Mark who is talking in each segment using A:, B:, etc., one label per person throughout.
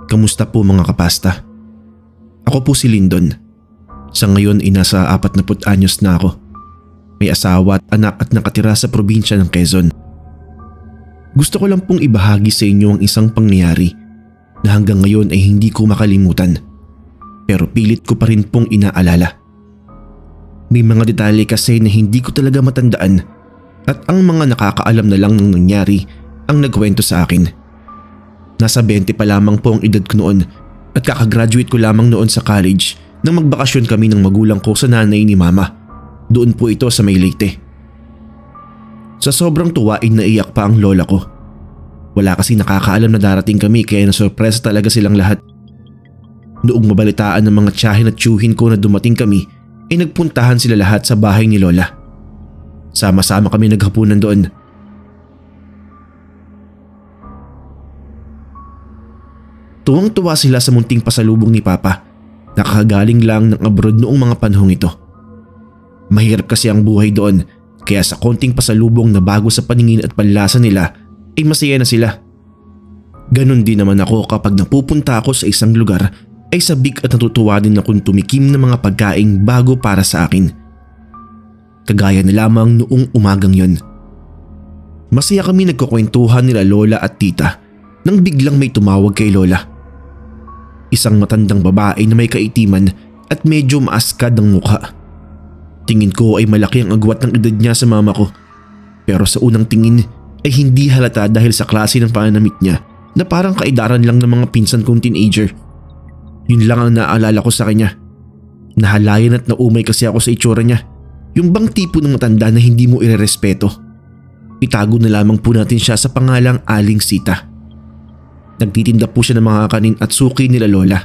A: Kamusta po mga kapasta? Ako po si Lyndon. Sa ngayon ay nasa 40 anyos na ako. May asawa at anak at nakatira sa probinsya ng Quezon. Gusto ko lang pong ibahagi sa inyo ang isang pangyayari na hanggang ngayon ay hindi ko makalimutan. Pero pilit ko pa rin pong inaalala. May mga detalye kasi na hindi ko talaga matandaan at ang mga nakakaalam na lang ng nangyari ang nagkwento sa akin. Nasa 20 pa lamang po ang edad ko noon at kakagraduate ko lamang noon sa college nang magbakasyon kami ng magulang ko sa nanay ni mama. Doon po ito sa may Leyte. Sa sobrang tuwa ay naiyak pa ang lola ko. Wala kasi nakakaalam na darating kami kaya nasurpresa talaga silang lahat. Noong mabalitaan ng mga tiyahin at tiyuhin ko na dumating kami ay nagpuntahan sila lahat sa bahay ni lola. Sama-sama kami naghapunan doon. Tuwang-tuwa sila sa munting pasalubong ni Papa. Nakakagaling lang ng abroad noong mga panahong ito. Mahirap kasi ang buhay doon kaya sa konting pasalubong na bago sa paningin at panlasa nila ay masaya na sila. Ganon din naman ako kapag napupunta ako sa isang lugar ay sabik at natutuwa din akong tumikim ng mga pagkaing bago para sa akin. Kagaya na lamang noong umagang yon. Masaya kami nagkukwentuhan nila lola at tita nang biglang may tumawag kay lola. Isang matandang babae na may kaitiman at medyo maaskad ang mukha. Tingin ko ay malaki ang agwat ng edad niya sa mama ko. Pero sa unang tingin ay hindi halata dahil sa klase ng pananamit niya na parang kaidaran lang ng mga pinsan kong teenager. Yun lang ang naaalala ko sa kanya. Nahalayan at naumay kasi ako sa itsura niya. Yung bang tipo ng matanda na hindi mo irerespeto. Itago na lamang po natin siya sa pangalang Aling Sita. Nagtitinda po siya ng mga kanin at suki nila lola.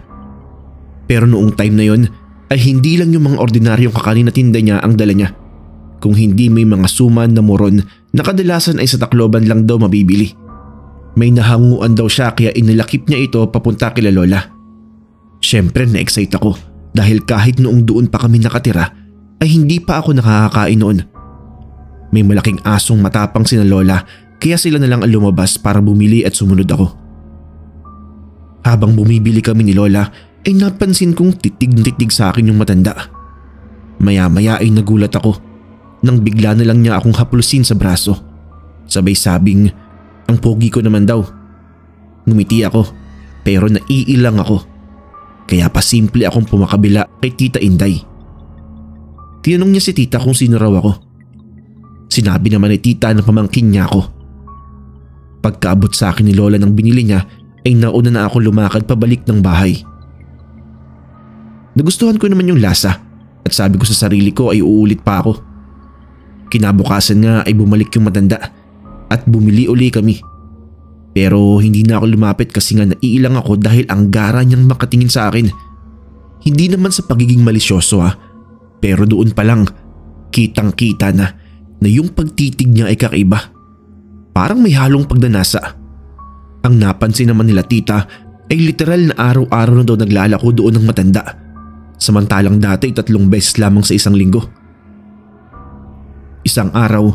A: Pero noong time na yon ay hindi lang yung mga ordinaryong kakanin na tinda niya ang dala niya. Kung hindi may mga suman na moron na kadalasan ay sa Tacloban lang daw mabibili. May nahanguan daw siya kaya inilakip niya ito papunta kila lola. Siyempre na-excite ako dahil kahit noong doon pa kami nakatira ay hindi pa ako nakakakain noon. May malaking asong matapang sina lola kaya sila na lang ang lumabas para bumili at sumunod ako. Habang bumibili kami ni lola ay napansin kong titig sa akin yung matanda. Maya-maya ay nagulat ako nang bigla na lang niya akong haplusin sa braso. Sabay sabing ang pogi ko naman daw. Ngumiti ako pero naiilang ako. Kaya pasimple akong pumakabila kay Tita Inday. Tinanong niya si Tita kung sino raw ako. Sinabi naman ni Tita na pamangkin niya ako. Pagkaabot sa akin ni lola ng binili niya ay nauna na akong lumakad pabalik ng bahay. Nagustuhan ko naman yung lasa at sabi ko sa sarili ko ay uulit pa ako. Kinabukasan nga ay bumalik yung matanda at bumili uli kami. Pero hindi na ako lumapit kasi nga naiilang ako dahil ang gara niyang makatingin sa akin. Hindi naman sa pagiging malisyoso pero doon pa lang kitang-kita na yung pagtitig niya ay kakaiba. Parang may halong pagdanasa. Ang napansin naman nila tita ay literal na araw-araw na daw naglalako doon ng matanda. Samantalang dati 3 beses lamang sa isang linggo. Isang araw,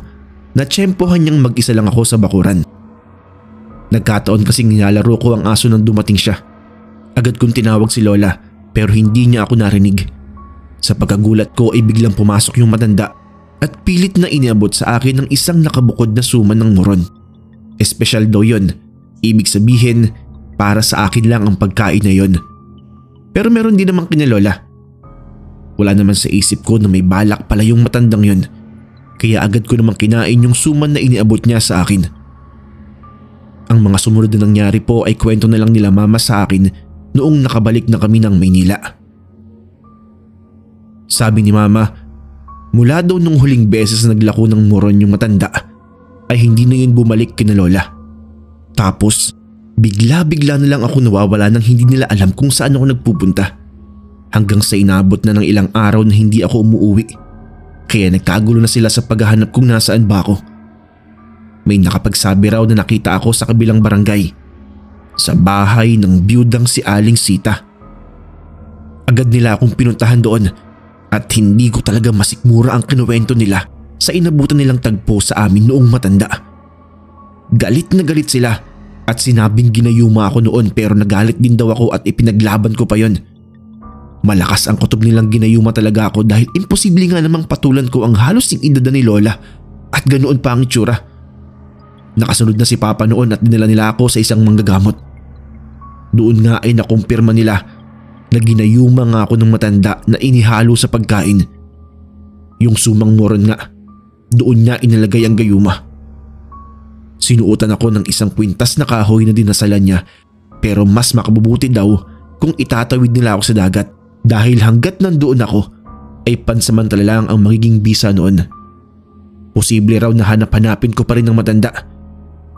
A: natsyempohan niyang mag-isa lang ako sa bakuran. Nagkataon kasing nilalaro ko ang aso nang dumating siya. Agad kong tinawag si lola pero hindi niya ako narinig. Sa pagkagulat ko ay biglang pumasok yung matanda at pilit na iniabot sa akin ng isang nakabukod na suman ng moron. Espesyal daw yun. Ibig sabihin para sa akin lang ang pagkain na yon. Pero meron din naman kina lola. Wala naman sa isip ko na may balak pala yung matandang yon. Kaya agad ko naman kinain yung suman na iniabot niya sa akin. Ang mga sumunod na nangyari po ay kwento na lang nila mama sa akin noong nakabalik na kami ng Maynila. Sabi ni mama, mula daw nung huling beses na naglako ng moron yung matanda ay hindi na yun bumalik kina lola. Tapos bigla-bigla na lang ako nawawala nang hindi nila alam kung saan ako nagpupunta. Hanggang sa inabot na ng ilang araw na hindi ako umuwi. Kaya nagkagulo na sila sa paghahanap kung nasaan ba ako. May nakapagsabi raw na nakita ako sa kabilang barangay. Sa bahay ng biyudang si Aling Sita. Agad nila akong pinuntahan doon at hindi ko talaga masikmura ang kinuwento nila sa inabutan nilang tagpo sa amin noong matanda. Galit na galit sila At sinabing ginayuma ako noon pero nagalit din daw ako at ipinaglaban ko pa yon. Malakas ang kutob nilang ginayuma talaga ako dahil imposible nga namang patulan ko ang halos yung edad ni Lola at ganoon pa ang itsura. Nakasunod na si Papa noon at dinala nila ako sa isang manggagamot. Doon nga ay nakumpirma nila na ginayuma nga ako ng matanda na inihalo sa pagkain. Yung sumang moron nga, doon niya inilagay ang gayuma. Sinuotan ako ng isang kwintas na kahoy na dinasalan niya pero mas makabubuti daw kung itatawid nila ako sa dagat dahil hanggat nandoon ako ay pansamantala lang ang magiging bisa noon. Posible raw na hanap-hanapin ko pa rin ng matanda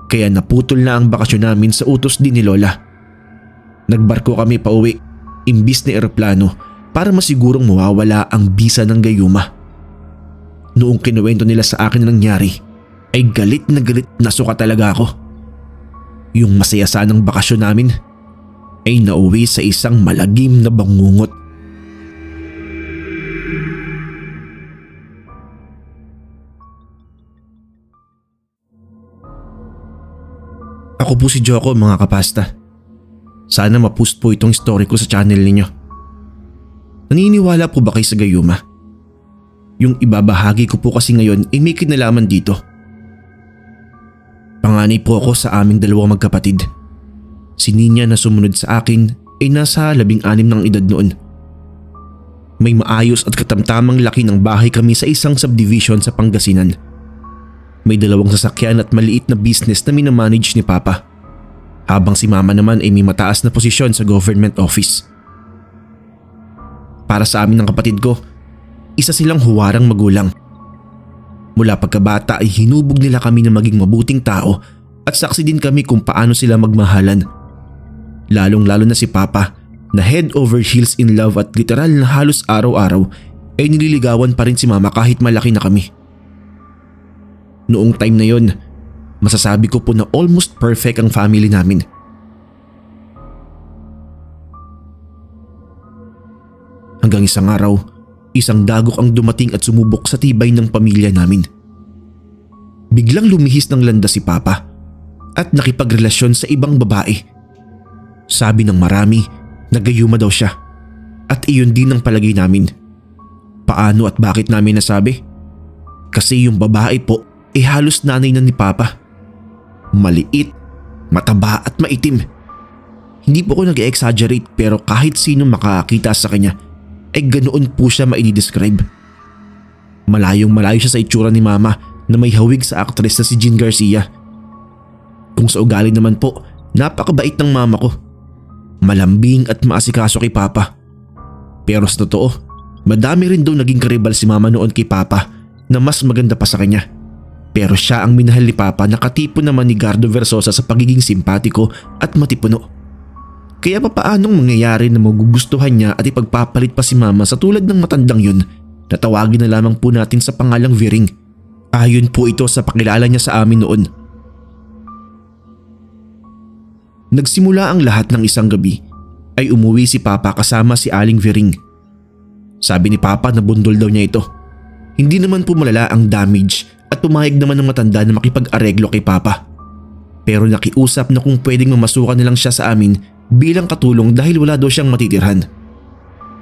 A: kaya naputol na ang bakasyon namin sa utos din ni Lola. Nagbarko kami pauwi imbis na eroplano para masigurong mawawala ang bisa ng gayuma. Noong kinuwento nila sa akin na nangyari ay galit na suka talaga ako. Yung masaya sanang bakasyon namin ay nauwi sa isang malagim na bangungot. Ako po si Joko mga kapasta. Sana ma-post po itong story ko sa channel ninyo. Naniniwala po ba kayo sa gayuma? Yung ibabahagi ko po kasi ngayon ay may kinalaman dito. Panganay po ako sa aming dalawang magkapatid. Si Nina na sumunod sa akin ay nasa 16 ng edad noon. May maayos at katamtamang laki ng bahay kami sa isang subdivision sa Pangasinan. May 2 sasakyan at maliit na business na minamanage ni Papa. Habang si Mama naman ay may mataas na posisyon sa government office. Para sa amin ng kapatid ko, isa silang huwarang magulang. Mula pagkabata ay hinubog nila kami na maging mabuting tao at saksi din kami kung paano sila magmahalan. Lalong-lalo na si Papa na head over heels in love at literal na halos araw-araw ay nililigawan pa rin si Mama kahit malaki na kami. Noong time na yon, masasabi ko po na almost perfect ang family namin. Hanggang isang araw, isang dagok ang dumating at sumubok sa tibay ng pamilya namin. Biglang lumihis ng landas si Papa at nakipagrelasyon sa ibang babae. Sabi ng marami, nagayuma daw siya at iyon din ang palagay namin. Paano at bakit namin nasabi? Kasi yung babae po ay halos nanay na ni Papa. Maliit, mataba at maitim. Hindi po ako nag-exaggerate pero kahit sino makakita sa kanya ay ganoon po siya maididescribe. Malayong malayo siya sa itsura ni Mama na may hawig sa aktres na si Jean Garcia. Kung sa ugali naman po, napakabait ng Mama ko. Malambing at maasikaso kay Papa. Pero sa totoo, madami rin daw naging karibal si Mama noon kay Papa na mas maganda pa sa kanya. Pero siya ang minahal ni Papa na katipo naman ni Gardo Versosa sa pagiging simpatiko at matipuno. Kaya paanong mangyayari na magugustuhan niya at ipagpapalit pa si Mama sa tulad ng matandang yun na tawagin na lamang po natin sa pangalang Viring. Ayon po ito sa pakilala niya sa amin noon. Nagsimula ang lahat ng isang gabi ay umuwi si Papa kasama si Aling Viring. Sabi ni Papa na bundol daw niya ito. Hindi naman po malala ang damage at pumayag naman ng matanda na makipag-areglo kay Papa. Pero nakiusap na kung pwedeng mamasukan na lang siya sa amin bilang katulong dahil wala daw siyang matitirhan.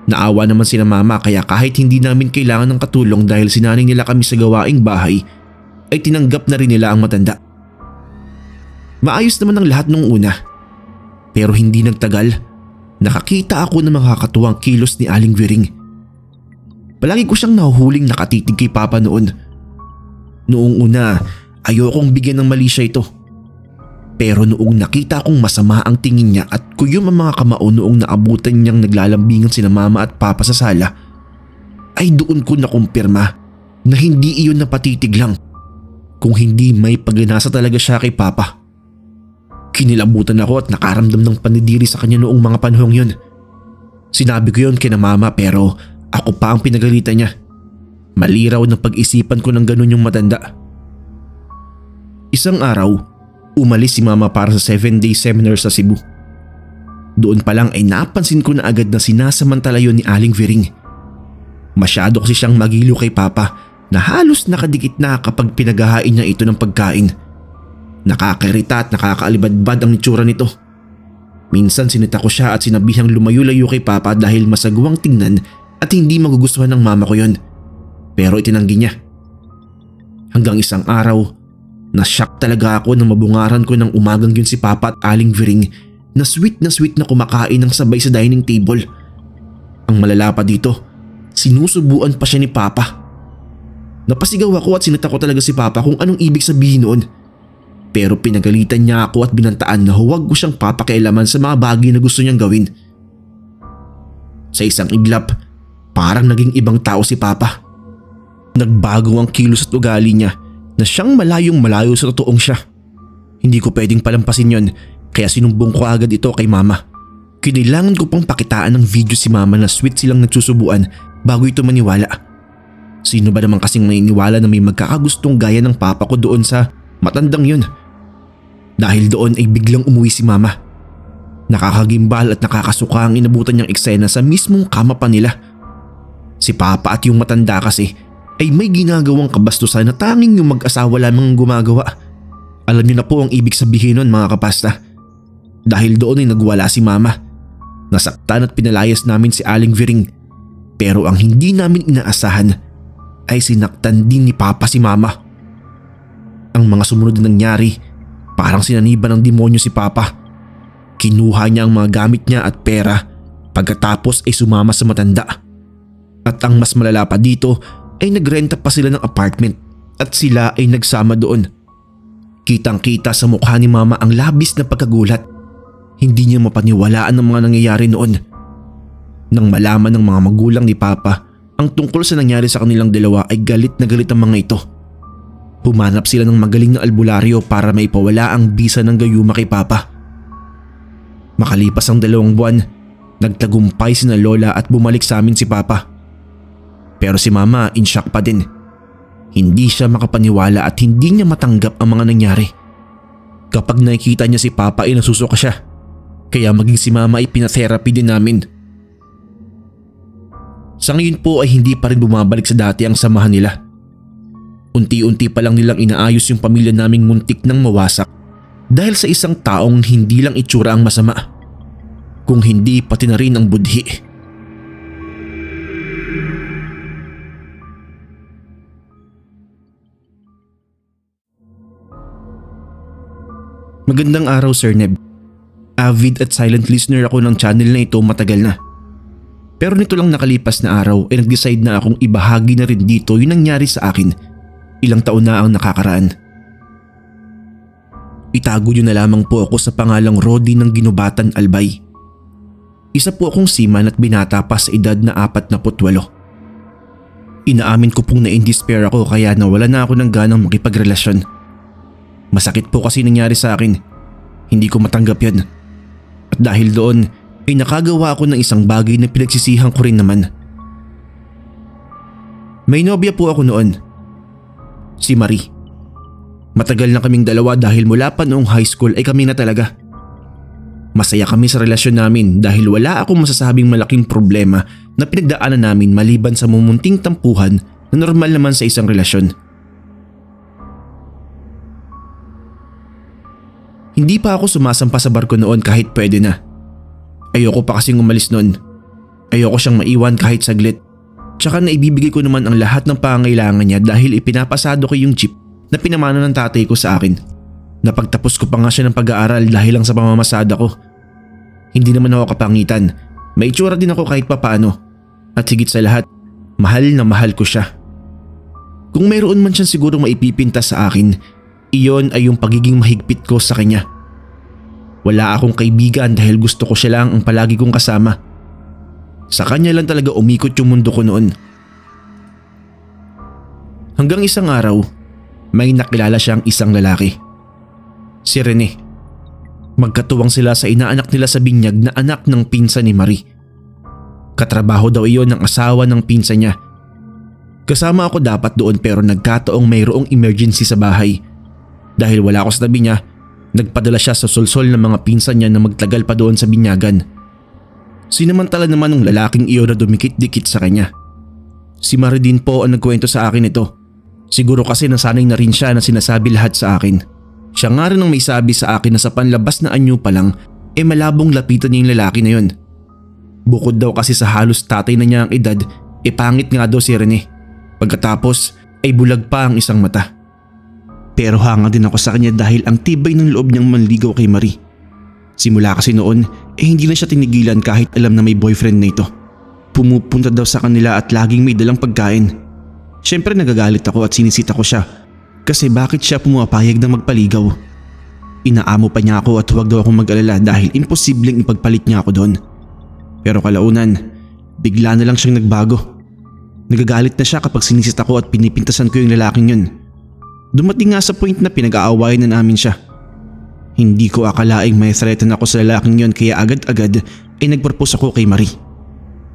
A: Naawa naman sina Mama kaya kahit hindi namin kailangan ng katulong dahil sinaning nila kami sa gawaing bahay ay tinanggap na rin nila ang matanda. Maayos naman ang lahat nung una. Pero hindi nagtagal, nakakita ako ng makakatuwang kilos ni Aling Viring. Palagi ko siyang nahuhuling nakatitig kay Papa noon. Noong una, ayokong bigyan ng mali siya ito. Pero noong nakita kong masama ang tingin niya at kuyom ang mga kamao noong naabutan niyang naglalambingan sina Mama at Papa sa sala, ay doon ko nakumpirma na hindi iyon napatitig lang. Kung hindi may pagnanasa talaga siya kay Papa. Kinilabutan ako at nakaramdam ng panidiri sa kanya noong mga panahong yun. Sinabi ko yun kina Mama pero ako pa ang pinagalitan niya. Mali raw na pag-isipan ko ng ganun yung matanda. Isang araw, umalis si Mama para sa 7-day seminar sa Cebu. Doon pa lang ay napansin ko na agad na sinasamantala yun ni Aling Viring. Masyado kasi siyang magilo kay Papa na halos nakadikit na kapag pinaghahain niya ito ng pagkain. Nakakairita at nakakaalibadbad ang itsura nito. Minsan sinita ko siya at sinabihang lumayo-layo kay Papa dahil masagwang tingnan at hindi magugustuhan ng mama ko yon. Pero itinanggi niya. Hanggang isang araw, na-shock talaga ako nang mabungaran ko ng umagang yun si Papa at Aling Viring na sweet na kumakain ng sabay sa dining table. Ang malala pa dito, sinusubuan pa siya ni Papa. Napasigaw ako at sinita ko talaga si Papa kung anong ibig sabihin noon. Pero pinagalitan niya ako at binantaan na huwag ko siyang papakialaman sa mga bagay na gusto niyang gawin. Sa isang iglap, parang naging ibang tao si Papa. Nagbago ang kilos at ugali niya na siyang malayong malayo sa totoong siya. Hindi ko pwedeng palampasin yon kaya sinumbong ko agad ito kay Mama. Kinailangan ko pang pakitaan ng video si Mama na sweet silang nagsusubuan bago ito maniwala. Sino ba naman kasing maniniwala na may magkakagustong gaya ng Papa ko doon sa matandang yun? Dahil doon ay biglang umuwi si Mama. Nakakagimbal at nakakasuka ang inabutan niyang eksena sa mismong kama pa nila. Si Papa at yung matanda kasi ay may ginagawang kabastusan na tanging yung mag-asawa lamang ang gumagawa. Alam niyo na po ang ibig sabihin nun mga kapasta. Dahil doon ay nagwala si Mama. Nasaktan at pinalayas namin si Aling Viring. Pero ang hindi namin inaasahan ay sinaktan din ni Papa si Mama. Ang mga sumunod na nangyari, parang sinaniban ng demonyo si Papa. Kinuha niya ang mga gamit niya at pera pagkatapos ay sumama sa matanda. At ang mas malala pa dito ay nagrenta pa sila ng apartment at sila ay nagsama doon. Kitang-kita sa mukha ni Mama ang labis na pagkagulat. Hindi niya mapaniwalaan ang mga nangyayari noon. Nang malaman ng mga magulang ni Papa ang tungkol sa nangyari sa kanilang dalawa ay galit na galit ang mga ito. Humanap sila ng magaling na albularyo para maipawala ang bisa ng gayuma kay Papa. Makalipas ang 2 buwan, nagtagumpay sina Lola at bumalik sa amin si Papa. Pero si Mama in shock pa din. Hindi siya makapaniwala at hindi niya matanggap ang mga nangyari. Kapag nakikita niya si Papa ay nasusuka siya. Kaya maging si Mama ay pinatherapy din namin. Sa ngayon po ay hindi pa rin bumabalik sa dati ang samahan nila. Unti-unti pa lang nilang inaayos yung pamilya naming muntik nang mawasak dahil sa isang taong hindi lang itsura ang masama, kung hindi pati na rin ang budhi. Magandang araw Sir Neb. Avid at silent listener ako ng channel na ito matagal na. Pero nito lang nakalipas na araw ay nag-decide na akong ibahagi na rin dito yung nangyari sa akin. Ilang taon na ang nakakaraan. Itago niyo na lamang po ako sa pangalang Rodi ng Ginubatan Albay. Isa po akong seaman at binata pa sa edad na 48. Inaamin ko pong na-in-despair ako kaya nawala na ako ng ganang makipagrelasyon. Masakit po kasi nangyari sa akin. Hindi ko matanggap yan. At dahil doon ay nakagawa ako ng isang bagay na pinagsisihan ko rin naman. May nobya po ako noon. Si Marie. Matagal na kaming dalawa dahil mula pa noong high school ay kami na talaga. Masaya kami sa relasyon namin dahil wala akong masasabing malaking problema na pinagdaanan namin maliban sa mumunting tampuhan na normal naman sa isang relasyon. Hindi pa ako sumasampa sa barko noon kahit pwede na. Ayoko pa kasing umalis noon. Ayoko siyang maiwan kahit saglit. Tsaka naibibigay ko naman ang lahat ng pangangailangan niya dahil ipinapasado ko yung jeep na pinamana ng tatay ko sa akin. Napagtapos ko pa nga siya ng pag-aaral dahil lang sa pamamasada ko. Hindi naman ako kapangitan. May itsura din ako kahit papaano. At higit sa lahat, mahal na mahal ko siya. Kung mayroon man siyang sigurong maipipinta sa akin, iyon ay yung pagiging mahigpit ko sa kanya. Wala akong kaibigan dahil gusto ko siya lang ang palagi kong kasama. Sa kanya lang talaga umikot yung mundo ko noon. Hanggang isang araw, may nakilala siyang isang lalaki. Si Rene. Magkatuwang sila sa inaanak nila sa binyag na anak ng pinsan ni Marie. Katrabaho daw iyon ng asawa ng pinsan niya. Kasama ako dapat doon pero nagkataong mayroong emergency sa bahay. Dahil wala ako sa tabi niya, nagpadala siya sa sulsol ng mga pinsan niya na magtagal pa doon sa binyagan. Sinamantala naman ng lalaking iyon na dumikit-dikit sa kanya. Si Marie din po ang nagkwento sa akin ito. Siguro kasi nasanay na rin siya na sinasabi lahat sa akin. Siya nga rin ang may sabi sa akin na sa panlabas na anyo pa lang malabong lapitan niya yung lalaki na yun. Bukod daw kasi sa halos tatay na niya ang edad, pangit nga daw si Rene. Pagkatapos ay bulag pa ang isang mata. Pero hanga din ako sa kanya dahil ang tibay ng loob niyang manligaw kay Marie. Simula kasi noon hindi na siya tinigilan kahit alam na may boyfriend na ito. Pumupunta daw sa kanila at laging may dalang pagkain. Siyempre nagagalit ako at sinisita ko siya kasi bakit siya pumapayag na magpaligaw. Inaamo pa niya ako at huwag daw akong mag-alala dahil imposibleng ipagpalit niya ako doon. Pero kalaunan, bigla na lang siyang nagbago. Nagagalit na siya kapag sinisita ko at pinipintasan ko yung lalaking yun. Dumating nga sa point na pinag-aawayan na namin siya. Hindi ko akalaing may threaten ako sa lalaking yun kaya agad-agad ay nagpropose ako kay Marie.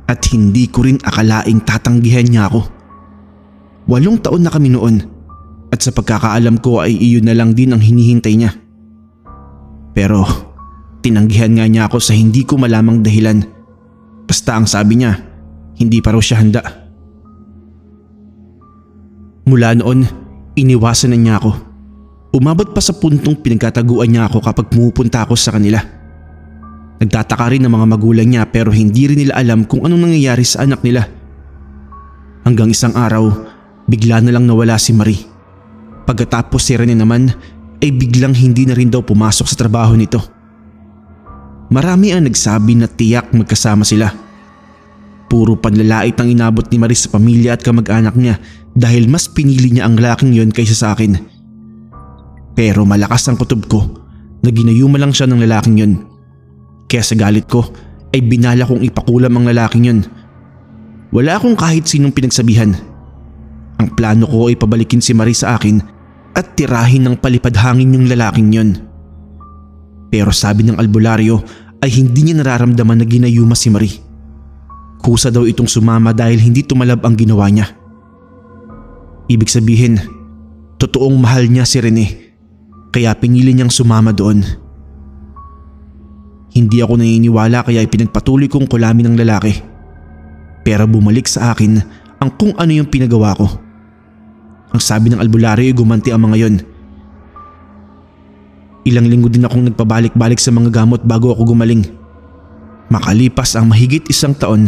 A: At hindi ko rin akalaing tatanggihan niya ako. 8 taon na kami noon at sa pagkakaalam ko ay iyon na lang din ang hinihintay niya. Pero tinanggihan nga niya ako sa hindi ko malamang dahilan. Basta ang sabi niya, hindi pa raw siya handa. Mula noon, iniwasan na niya ako. Umabot pa sa puntong pinagkataguan niya ako kapag pumupunta ako sa kanila. Nagtataka rin ang mga magulang niya pero hindi rin nila alam kung anong nangyayari sa anak nila. Hanggang isang araw, bigla na lang nawala si Marie. Pagkatapos si Rene naman ay biglang hindi na rin daw pumasok sa trabaho nito. Marami ang nagsabi na tiyak magkasama sila. Puro panlalait ang inabot ni Marie sa pamilya at kamag-anak niya dahil mas pinili niya ang lalaking yon kaysa sa akin. Pero malakas ang kutob ko na ginayuma lang siya ng lalaking yon. Kaya sa galit ko ay binala kong ipakulam ang lalaking yon. Wala akong kahit sinong pinagsabihan. Ang plano ko ay pabalikin si Marie sa akin at tirahin ng palipad hangin yung lalaking yon. Pero sabi ng albularyo ay hindi niya nararamdaman na ginayuma si Marie. Kusa daw itong sumama dahil hindi tumalab ang ginawa niya. Ibig sabihin, totoong mahal niya si Rene kaya pinili niyang sumama doon. Hindi ako naniniwala kaya ipinagpatuloy kong kulamin ng lalaki. Pero bumalik sa akin ang kung ano yung pinagawa ko. Ang sabi ng albularyo ay gumanti ang mga yon. Ilang linggo din akong nagpabalik-balik sa mga gamot bago ako gumaling. Makalipas ang mahigit 1 taon,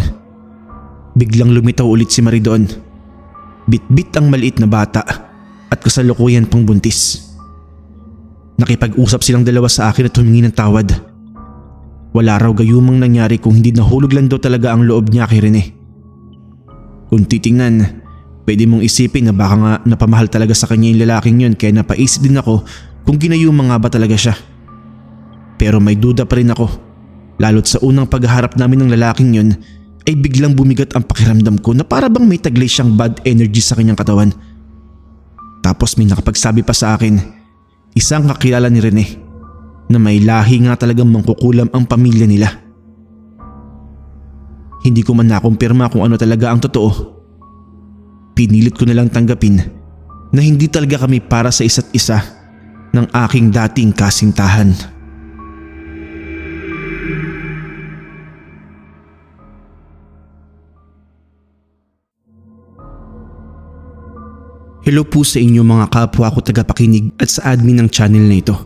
A: biglang lumitaw ulit si Marie doon. Bit-bit ang maliit na bata at kasalukuyan pang buntis. Nakipag-usap silang dalawa sa akin at humingi ng tawad. Wala raw gayumang nangyari kung hindi nahulog lang daw talaga ang loob niya kay Rene. Kung titingnan, pwede mong isipin na baka nga napamahal talaga sa kanya yung lalaking yun kaya napaisip din ako kung ginayuma nga ba talaga siya. Pero may duda pa rin ako, lalo't sa unang pagharap namin ng lalaking yun ay biglang bumigat ang pakiramdam ko na para bang may taglay siyang bad energy sa kanyang katawan. Tapos may nakapagsabi pa sa akin, isang kakilala ni Rene, na may lahi nga talagang mangkukulam ang pamilya nila. Hindi ko man nakumpirma kung ano talaga ang totoo. Pinilit ko na lang tanggapin na hindi talaga kami para sa isa't isa ng aking dating kasintahan. Hello po sa inyo mga kapwa ko tagapakinig at sa admin ng channel na ito.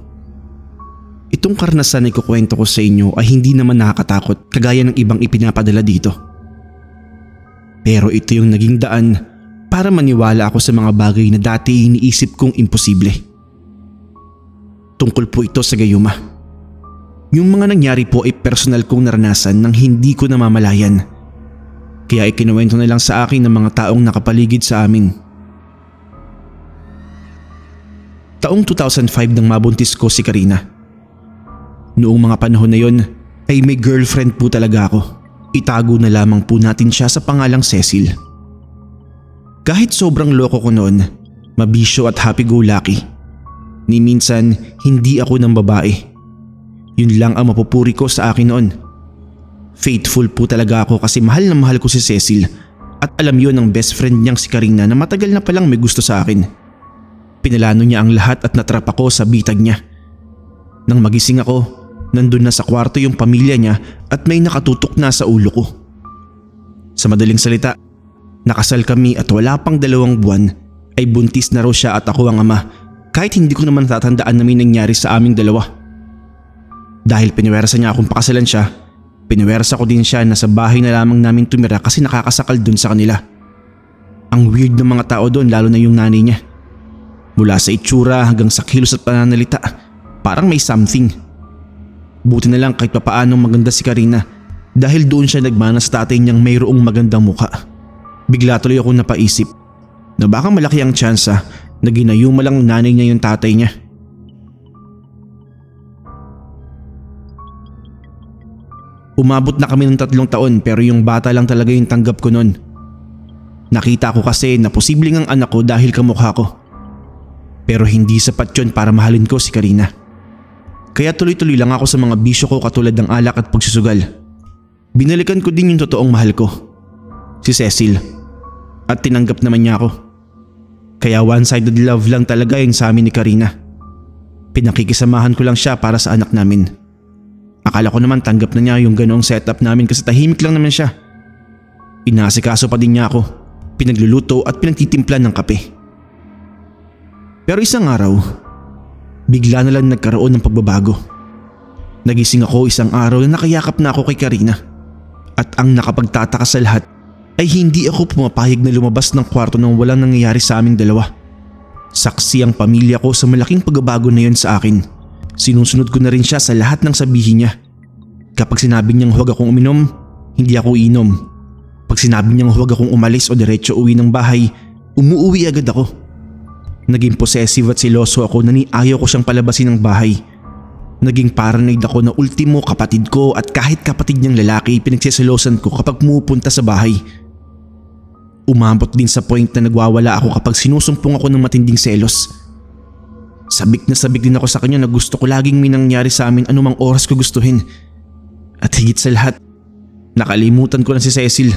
A: Itong karanasan na ikukwento ko sa inyo ay hindi naman nakakatakot kagaya ng ibang ipinapadala dito. Pero ito yung naging daan para maniwala ako sa mga bagay na dati iniisip kong imposible. Tungkol po ito sa gayuma. Yung mga nangyari po ay personal kong naranasan nang hindi ko namamalayan. Kaya ikinuwento na lang sa akin ng mga taong nakapaligid sa amin. Taong 2005 nang mabuntis ko si Karina. Noong mga panahon na yon ay may girlfriend po talaga ako. Itago na lamang po natin siya sa pangalang Cecil. Kahit sobrang loko ko noon, mabisyo at happy-go-lucky, ni minsan hindi ako ng babae. Yun lang ang mapupuri ko sa akin noon. Faithful po talaga ako kasi mahal na mahal ko si Cecil at alam yon ng best friend niyang si Karina na matagal na palang may gusto sa akin. Pinalano niya ang lahat at natrap ako sa bitag niya. Nang magising ako, nandun na sa kwarto yung pamilya niya at may nakatutok na sa ulo ko. Sa madaling salita, nakasal kami at wala pang 2 buwan ay buntis na raw siya at ako ang ama
B: kahit hindi ko naman tatandaan na may nangyari sa aming dalawa. Dahil piniwersa niya akong pakasalan siya, piniwersa ko din siya na sa bahay na lamang namin tumira kasi nakakasakal dun sa kanila. Ang weird ng mga tao doon, lalo na yung nanay niya. Mula sa itsura hanggang sa kilos at pananalita, parang may something. Buti na lang kahit papaanong maganda si Karina dahil doon siya nagmana sa tatay niyang mayroong magandang muka. Bigla tuloy ako napaisip na baka malaki ang tsansa na ginayuma lang ng nanay niya yung tatay niya. Umabot na kami ng 3 taon pero yung bata lang talaga yung tanggap ko noon. Nakita ko kasi na posibleng ang anak ko dahil kamukha ko. Pero hindi sapat yun para mahalin ko si Karina. Kaya tuloy-tuloy lang ako sa mga bisyo ko katulad ng alak at pagsusugal. Binalikan ko din yung totoong mahal ko, si Cecil. At tinanggap naman niya ako. Kaya one-sided love lang talaga yung sa amin ni Karina. Pinakikisamahan ko lang siya para sa anak namin. Akala ko naman tanggap na niya yung ganoong setup namin kasi tahimik lang naman siya. Inaasikaso pa din niya ako, pinagluluto at pinagtitimplan ng kape. Pero isang araw, bigla na lang nagkaroon ng pagbabago. Nagising ako isang araw na nakayakap na ako kay Karina. At ang nakapagtataka sa lahat ay hindi ako pumapayag na lumabas ng kwarto nang walang nangyayari sa aming dalawa. Saksi ang pamilya ko sa malaking pagbabago na yon sa akin. Sinusunod ko na rin siya sa lahat ng sabihin niya. Kapag sinabi niyang huwag akong uminom, hindi ako inom. Pag sinabi niyang huwag akong umalis o diretso uwi ng bahay, umuwi agad ako. Naging possessive at siloso ako na ayaw ko siyang palabasin ng bahay. Naging paranoid ako na ultimo kapatid ko at kahit kapatid niyang lalaki pinagsisilosan ko kapag pumupunta sa bahay. Umabot din sa point na nagwawala ako kapag sinusumpong ako ng matinding selos. Sabik na sabik din ako sa kanya na gusto ko laging may nangyari sa amin anumang oras ko gustuhin. At higit sa lahat, nakalimutan ko na si Cecil.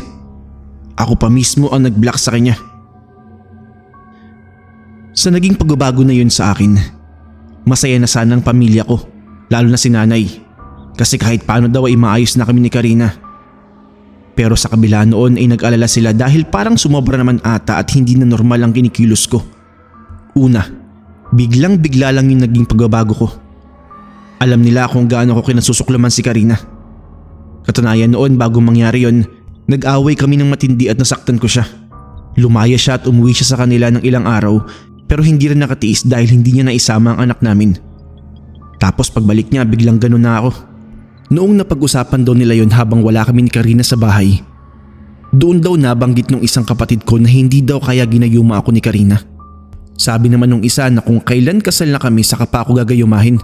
B: Ako pa mismo ang nag-block sa kanya. Sa naging pagbabago na yun sa akin, masaya na sana ang pamilya ko, lalo na si nanay. Kasi kahit paano daw ay maayos na kami ni Karina. Pero sa kabila noon ay nag-alala sila dahil parang sumobra naman ata at hindi na normal ang kinikilos ko. Una, biglang bigla lang yung naging pagbabago ko. Alam nila kung gaano ko kinasusuklaman si Karina. Katunayan noon bago mangyari yon, nag-away kami ng matindi at nasaktan ko siya. Lumaya siya at umuwi siya sa kanila ng ilang araw pero hindi rin nakatiis dahil hindi niya naisama ang anak namin. Tapos pagbalik niya biglang ganun na ako. Noong napag-usapan daw nila yon habang wala kami ni Karina sa bahay, doon daw nabanggit ng isang kapatid ko na hindi daw kaya ginayuma ako ni Karina. Sabi naman nung isa na kung kailan kasal na kami saka pa ako gagayumahin.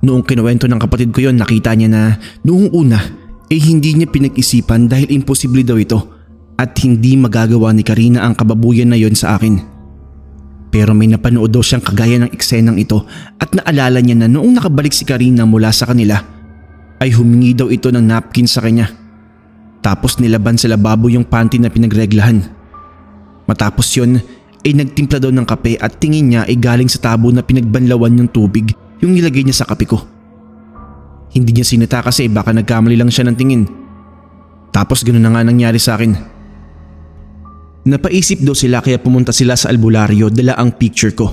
B: Noong kinuwento ng kapatid ko yon, nakita niya na noong una hindi niya pinag-isipan dahil imposible daw ito at hindi magagawa ni Karina ang kababuyan na yon sa akin. Pero may napanood daw siyang kagaya ng eksenang ito at naalala niya na noong nakabalik si Karina mula sa kanila ay humingi daw ito ng napkin sa kanya. Tapos nilaban sa lababo yung panty na pinagreglahan. Matapos yun ay nagtimpla daw ng kape at tingin niya ay galing sa tabo na pinagbanlawan yung tubig yung nilagay niya sa kape ko. Hindi niya sinita kasi baka nagkamali lang siya ng tingin. Tapos ganoon na nga nangyari sa akin. Napaisip daw sila kaya pumunta sila sa albularyo dala ang picture ko.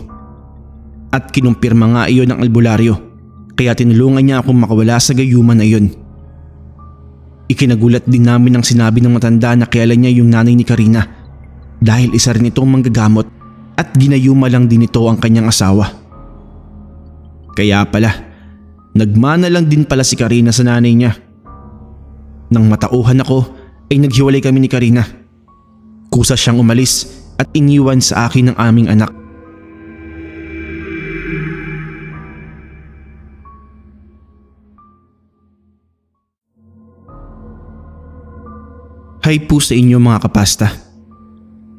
B: At kinumpirma nga iyon ng albularyo kaya tinulungan niya akong makawala sa gayuman na iyon. Ikinagulat din namin ang sinabi ng matanda na kilala niya yung nanay ni Karina dahil isa rin itong manggagamot at ginayuma lang din ito ang kanyang asawa. Kaya pala, nagmana lang din pala si Karina sa nanay niya. Nang matauhan ako ay naghiwalay kami ni Karina. Kusa siyang umalis at iniwan sa akin ng aming anak. Hi po sa inyo mga kapasta.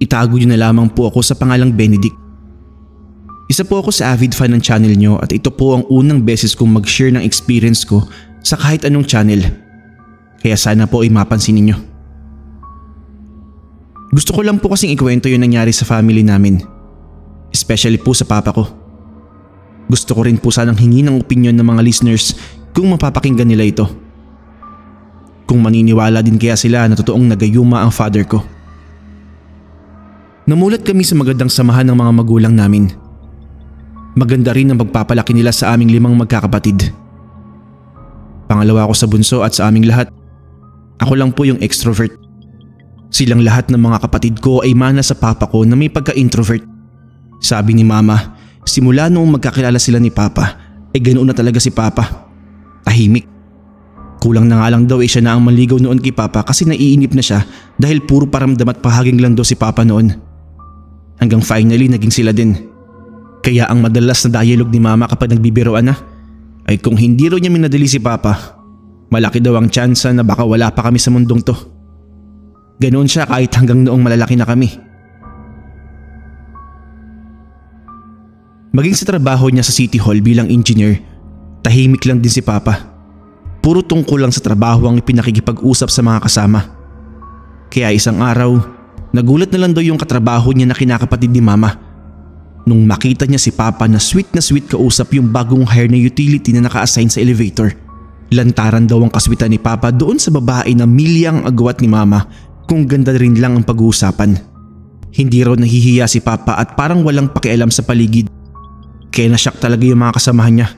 B: Itago niyo na lamang po ako sa pangalang Benedict. Isa po ako sa avid fan ng channel nyo at ito po ang unang beses kong mag-share ng experience ko sa kahit anong channel. Kaya sana po ay mapansin ninyo. Gusto ko lang po kasing ikwento yung nangyari sa family namin. Especially po sa papa ko. Gusto ko rin po sanang hingi ng opinion ng mga listeners kung mapapakinggan nila ito. Kung maniniwala din kaya sila na totoong nagayuma ang father ko. Namulat kami sa magandang samahan ng mga magulang namin. Maganda rin ang pagpapalaki nila sa aming 5 magkakapatid. Pangalawa ako sa bunso at sa aming lahat, ako lang po yung extrovert. Silang lahat ng mga kapatid ko ay mana sa papa ko na may pagka-introvert. Sabi ni mama, simula noong magkakilala sila ni papa, ay ganoon na talaga si papa. Tahimik. Kulang na nga lang daw siya na ang maligaw noon kay papa kasi naiinip na siya dahil puro paramdam at pahaging lang daw si papa noon. Hanggang finally naging sila din. Kaya ang madalas na dialogue ni mama kapag nagbibiroan na ay kung hindi raw niya minadali si papa, malaki daw ang tsansa na baka wala pa kami sa mundong to. Ganoon siya kahit hanggang noong malalaki na kami. Maging sa trabaho niya sa City Hall bilang engineer, tahimik lang din si papa. Puro tungkol lang sa trabaho ang ipinakikipag-usap sa mga kasama. Kaya isang araw, nagulat na lang daw yung katrabaho niya na kinakapatid ni mama nung makita niya si papa na sweet kausap yung bagong hire na utility na naka-assign sa elevator. Lantaran daw ang kaswitan ni papa doon sa babae na milyang agwat ni mama kung ganda rin lang ang pag-uusapan. Hindi raw nahihiya si papa at parang walang pakialam sa paligid. Kaya nasyak talaga yung mga kasamahan niya.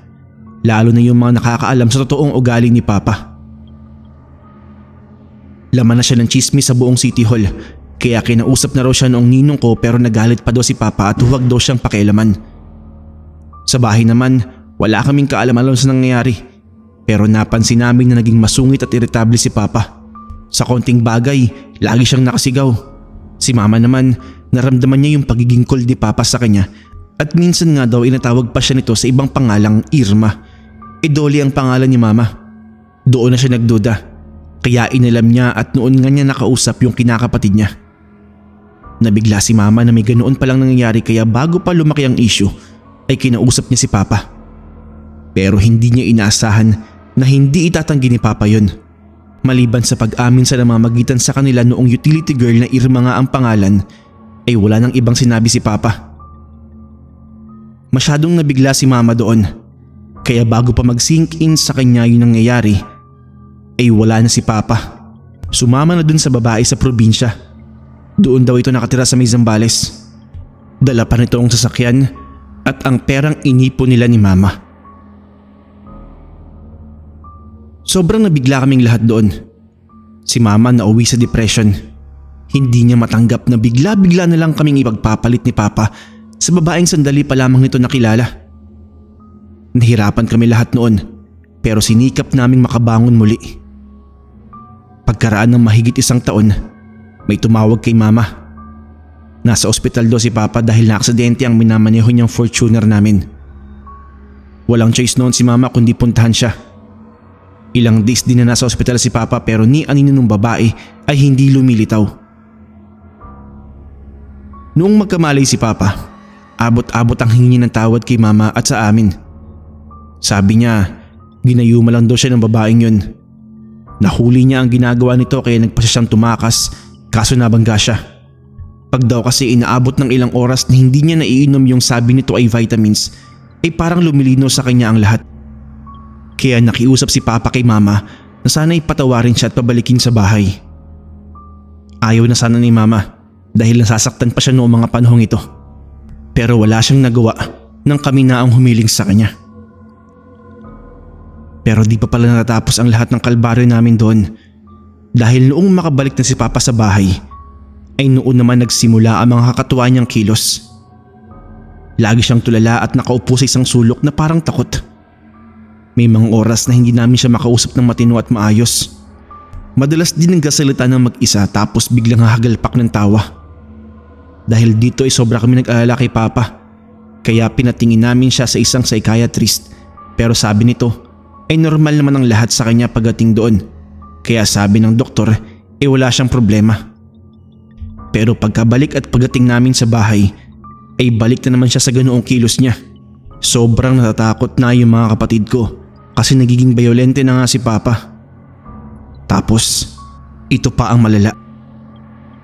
B: Lalo na yung mga nakakaalam sa totoong ugali ni papa. Laman na siya ng chismis sa buong City Hall. Kaya kinausap na raw siya noong ninong ko pero nagalit pa daw si papa at huwag daw siyang pakialaman. Sa bahay naman, wala kaming kaalam-alam sa nangyayari. Pero napansin namin na naging masungit at iritable si papa. Sa konting bagay, lagi siyang nakasigaw. Si mama naman, naramdaman niya yung pagiging cold ni papa sa kanya. At minsan nga daw inatawag pa siya nito sa ibang pangalang Irma. Dolly ang pangalan ni mama. Doon na siya nagduda. Kaya inalam niya at noon nga niya nakausap yung kinakapatid niya. Nabigla si mama na may ganoon palang nangyayari kaya bago pa lumaki ang issue ay kinausap niya si papa. Pero hindi niya inaasahan na hindi itatanggi ni papa yun. Maliban sa pag-amin sa namamagitan sa kanila noong utility girl na Irma nga ang pangalan ay wala nang ibang sinabi si papa. Masyadong nabigla si mama doon. Kaya bago pa mag-sink in sa kanya yung nangyayari, ay wala na si papa. Sumama na dun sa babae sa probinsya. Doon daw ito nakatira sa may Zambales. Dala pa nito ang sasakyan at ang perang inipon nila ni mama. Sobrang nabigla kaming lahat doon. Si mama nauwi sa depression. Hindi niya matanggap na bigla-bigla na lang kaming ipagpapalit ni papa sa babaeng sandali pa lamang nito nakilala. Nahirapan kami lahat noon pero sinikap naming makabangon muli. Pagkaraan ng mahigit 1 taon, may tumawag kay mama. Nasa ospital daw si papa dahil naaksidente ang minamaneho niyang Fortuner namin. Walang choice noon si mama kundi puntahan siya. Ilang days din na nasa ospital si papa pero ni anino ng babae ay hindi lumilitaw. Noong magkamalay si papa, abot-abot ang hingi ng tawad kay mama at sa amin. Sabi niya, ginayuma lang daw siya ng babaeng yun. Nahuli niya ang ginagawa nito kaya nagpasya siyang tumakas kaso nabangga siya. Pag daw kasi inaabot ng ilang oras na hindi niya naiinom yung sabi nito ay vitamins, ay parang lumilino sa kanya ang lahat. Kaya nakiusap si papa kay mama na sana ipatawarin siya at pabalikin sa bahay. Ayaw na sana ni mama dahil nasasaktan pa siya noong mga panahong ito. Pero wala siyang nagawa nang kami na ang humiling sa kanya. Pero di pa pala natatapos ang lahat ng kalbaryo namin doon dahil noong makabalik na si papa sa bahay ay noon naman nagsimula ang mga kakatuwa niyang kilos. Lagi siyang tulala at nakaupo sa isang sulok na parang takot. May mga oras na hindi namin siya makausap ng matino at maayos. Madalas din nagsasalita ng mag-isa tapos biglang hahagalpak ng tawa. Dahil dito ay sobra kami nag-alala kay papa kaya pinatingin namin siya sa isang psychiatrist pero sabi nito ay normal naman ang lahat sa kanya pagdating doon. Kaya sabi ng doktor ay wala siyang problema. Pero pagkabalik at pagdating namin sa bahay ay balik na naman siya sa ganoong kilos niya. Sobrang natatakot na yung mga kapatid ko kasi nagiging bayolente na nga si papa. Tapos ito pa ang malala.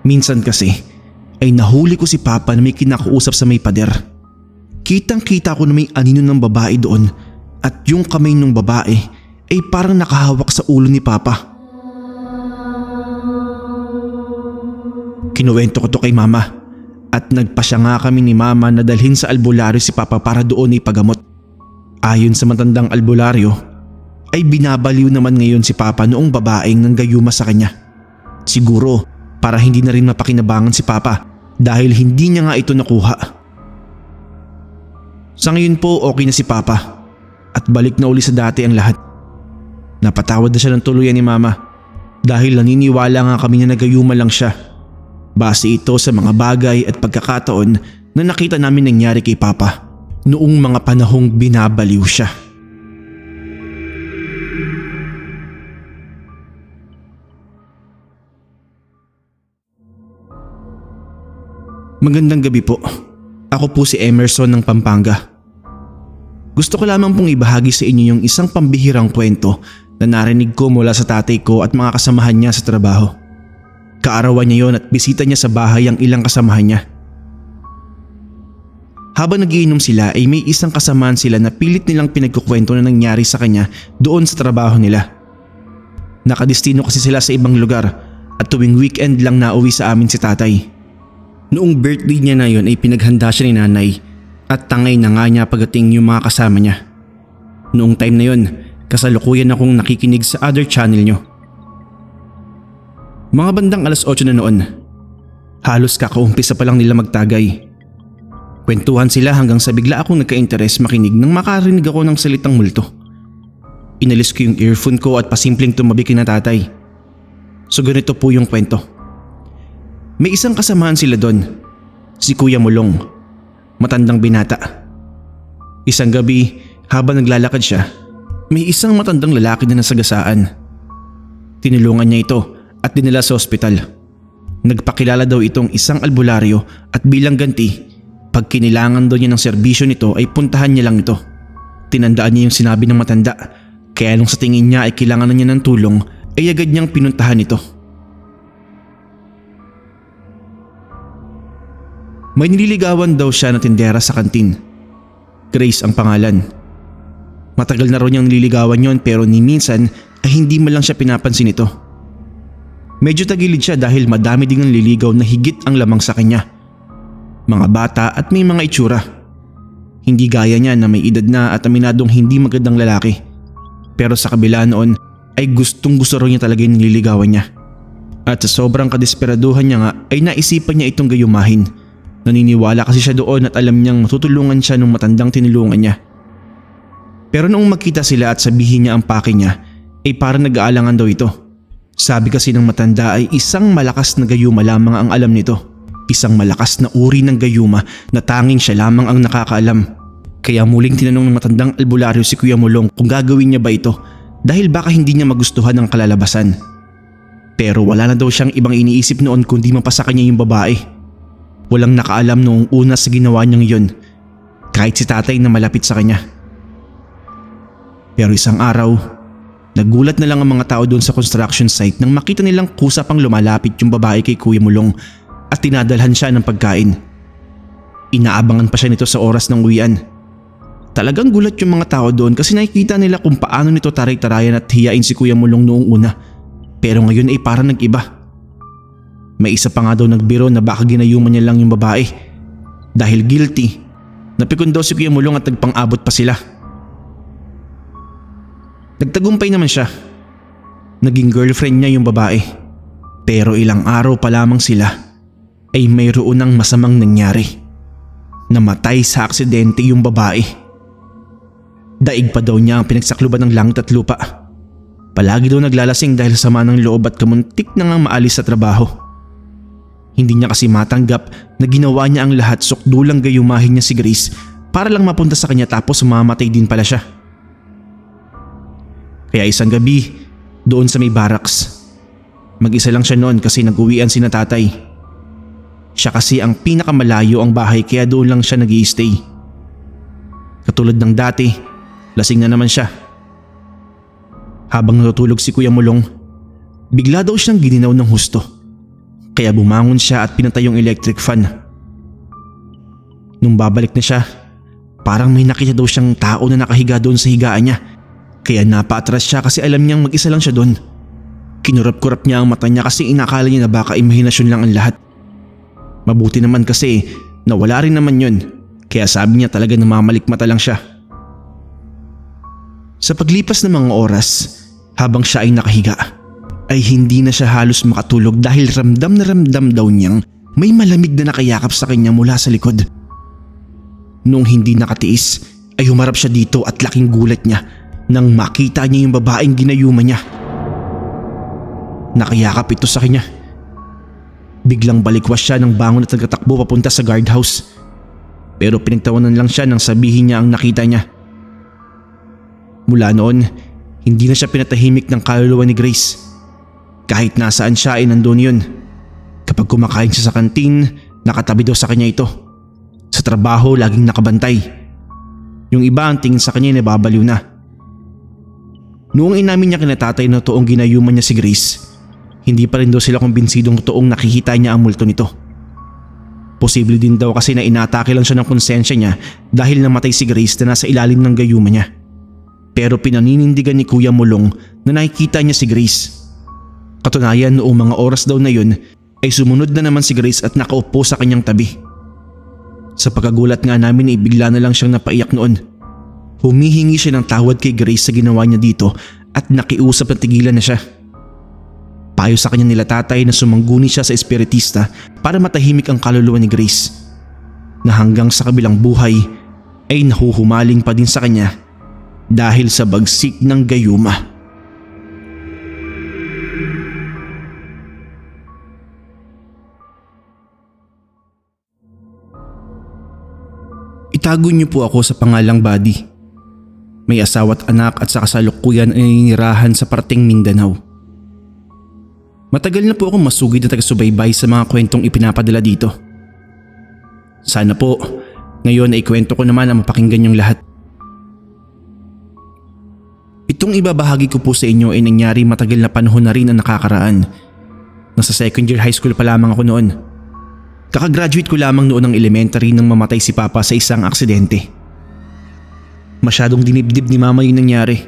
B: Minsan kasi ay nahuli ko si papa na may kinakausap sa may pader. Kitang-kita ko na may anino ng babae doon at yung kamay ng babae ay parang nakahawak sa ulo ni papa. Kinuwento ko to kay mama at nagpasya nga kami ni Mama na dalhin sa albularyo si Papa para doon ipagamot. Ayon sa matandang albularyo ay binabaliw naman ngayon si Papa noong babaeng nanggayuma sa kanya. Siguro para hindi na rin mapakinabangan si Papa dahil hindi niya nga ito nakuha. Sa ngayon po okay na si Papa at balik na uli sa dati ang lahat. Napatawad na siya ng tuluyan ni Mama dahil naniniwala nga kami na nagayuma lang siya. Base ito sa mga bagay at pagkakataon na nakita namin nangyari kay Papa noong mga panahong binabaliw siya. Magandang gabi po. Ako po si Emerson ng Pampanga. Gusto ko lamang pong ibahagi sa inyo yung isang pambihirang kwento na narinig ko mula sa tatay ko at mga kasamahan niya sa trabaho. Kaarawan niya yon at bisita niya sa bahay ang ilang kasamahan niya. Habang nagiinom sila ay may isang kasamaan sila na pilit nilang pinagkukwento na nangyari sa kanya doon sa trabaho nila. Nakadestino kasi sila sa ibang lugar at tuwing weekend lang nauwi sa amin si tatay. Noong birthday niya na yon ay pinaghanda siya ni nanay at tangay na nga niya pagdating yung mga kasama niya. Noong time na yon, kasalukuyan akong nakikinig sa other channel nyo. Mga bandang 8:00 na noon. Halos kakaumpisa pa lang nila magtagay. Kwentuhan sila hanggang sa bigla akong nagka-interes makinig nang makarinig ako ng salitang multo. Inalis ko yung earphone ko at pasimpleng tumabi kina tatay. So ganito po yung kwento. May isang kasamahan sila doon, si Kuya Mulong, matandang binata. Isang gabi habang naglalakad siya, may isang matandang lalaki na nasagasaan. Tinulungan niya ito at dinala sa ospital. Nagpakilala daw itong isang albularyo at bilang ganti, pag kinilangan daw niya ng serbisyo nito ay puntahan niya lang ito. Tinandaan niya yung sinabi ng matanda, kaya nung sa tingin niya ay kailangan na niya ng tulong ay agad niyang pinuntahan ito. May nililigawan daw siya na tindera sa kantin. Grace ang pangalan. Matagal na raw niyang nililigawan yon pero ni minsan ay hindi man lang siya pinapansin ito. Medyo tagilid siya dahil madami ding nililigaw na higit ang lamang sa kanya. Mga bata at may mga itsura. Hindi gaya niya na may edad na at aminadong hindi magandang lalaki. Pero sa kabila noon ay gustong gusto raw niya talaga yung nililigawan niya. At sa sobrang kadesperaduhan niya nga ay naisipan niya itong gayumahin. Naniniwala kasi siya doon at alam niyang matutulungan siya nung matandang tinulungan niya. Pero noong magkita sila at sabihin niya ang pake niya, ay parang nag-aalangan daw ito. Sabi kasi ng matanda ay isang malakas na gayuma lamang ang alam nito. Isang malakas na uri ng gayuma na tanging siya lamang ang nakakaalam. Kaya muling tinanong ng matandang albularyo si Kuya Mulong kung gagawin niya ba ito dahil baka hindi niya magustuhan ang kalalabasan. Pero wala na daw siyang ibang iniisip noon kundi mapasa kanya yung babae. Walang nakaalam noong una sa ginawa niyang yun, kahit si tatay na malapit sa kanya. Pero isang araw, nagulat na lang ang mga tao doon sa construction site nang makita nilang kusa pang lumalapit yung babae kay Kuya Mulong at tinadalhan siya ng pagkain. Inaabangan pa siya nito sa oras ng uwian. Talagang gulat yung mga tao doon kasi nakikita nila kung paano nito taray-tarayan at hiyain si Kuya Mulong noong una. Pero ngayon ay parang nag-iba. May isa pa nga daw nagbiro na baka ginayuman niya lang yung babae. Dahil guilty, napikon daw si Kuya Mulong at nagpang-abot pa sila. Nagtagumpay naman siya. Naging girlfriend niya yung babae. Pero ilang araw pa lamang sila ay mayroon ng masamang nangyari. Namatay sa aksidente yung babae. Daig pa daw niya ang pinagsakluban ng langit at lupa. Palagi daw naglalasing dahil sa sama ng loob at kamuntik na ngang maalis sa trabaho. Hindi niya kasi matanggap na ginawa niya ang lahat sukdulang gayumahin niya si Grace para lang mapunta sa kanya tapos mamatay din pala siya. Kaya isang gabi, doon sa may barracks. Mag-isa lang siya noon kasi nag-uwian sina tatay. Siya kasi ang pinakamalayo ang bahay kaya doon lang siya nag-i-stay. Katulad ng dati, lasing na naman siya. Habang natutulog si Kuya Mulong, bigla daw siyang gininaw ng husto. Kaya bumangon siya at pinatay yung electric fan. Nung babalik na siya, parang may nakita daw siyang tao na nakahiga doon sa higaan niya. Kaya napaatras siya kasi alam niyang mag-isa lang siya doon. Kinurap-kurap niya ang mata niya kasi inakala niya na baka imahinasyon lang ang lahat. Mabuti naman kasi na wala rin naman yun, kaya sabi niya talaga namamalikmata lang siya. Sa paglipas ng mga oras, habang siya ay nakahiga, ay hindi na siya halos makatulog dahil ramdam na ramdam daw niyang may malamig na nakayakap sa kanya mula sa likod. Noong hindi nakatiis ay humarap siya dito at laking gulat niya nang makita niya yung babaeng ginayuma niya. Nakayakap ito sa kanya. Biglang balikwas siya nang bangon at nagtatakbo papunta sa guardhouse. Pero pinagtawanan lang siya nang sabihin niya ang nakita niya. Mula noon, hindi na siya pinatahimik ng kaluluwa ni Grace. Kahit nasaan siya ay nandun yun. Kapag kumakain siya sa kantin, nakatabi daw sa kanya ito. Sa trabaho, laging nakabantay. Yung iba ang tingin sa kanya ay nababaliw na. Noong inamin niya kina tatay na toong ginayuman niya si Grace, hindi pa rin daw sila kumbinsidong toong nakikita niya ang multo nito. Posible din daw kasi na inatake lang siya ng konsensya niya dahil namatay si Grace na nasa ilalim ng gayuma niya. Pero pinaninindigan ni Kuya Mulong na nakikita niya si Grace. Katunayan noong mga oras daw na yun ay sumunod na naman si Grace at nakaupo sa kanyang tabi. Sa pagkagulat nga namin ay bigla na lang siyang napaiyak noon. Humihingi siya ng tawad kay Grace sa ginawa niya dito at nakiusap na tigilan na siya. Payo sa kanya nila tatay na sumangguni siya sa espiritista para matahimik ang kaluluwa ni Grace, na hanggang sa kabilang buhay ay nahuhumaling pa din sa kanya dahil sa bagsik ng gayuma. Itago niyo po ako sa pangalang Buddy. May asawa at anak at sa kasalukuyan ay ninirahan sa parteng Mindanao. Matagal na po akong masugid na taga-subaybay sa mga kwentong ipinapadala dito. Sana po, ngayon ay kwento ko naman na mapakinggan niyong lahat. Itong ibabahagi ko po sa inyo ay nangyari matagal na panahon na rin ang nakakaraan. Nasa second year high school pa lamang ako noon. Kakagraduate ko lamang noon ng elementary nang mamatay si Papa sa isang aksidente. Masyadong dinibdib ni Mama yung nangyari.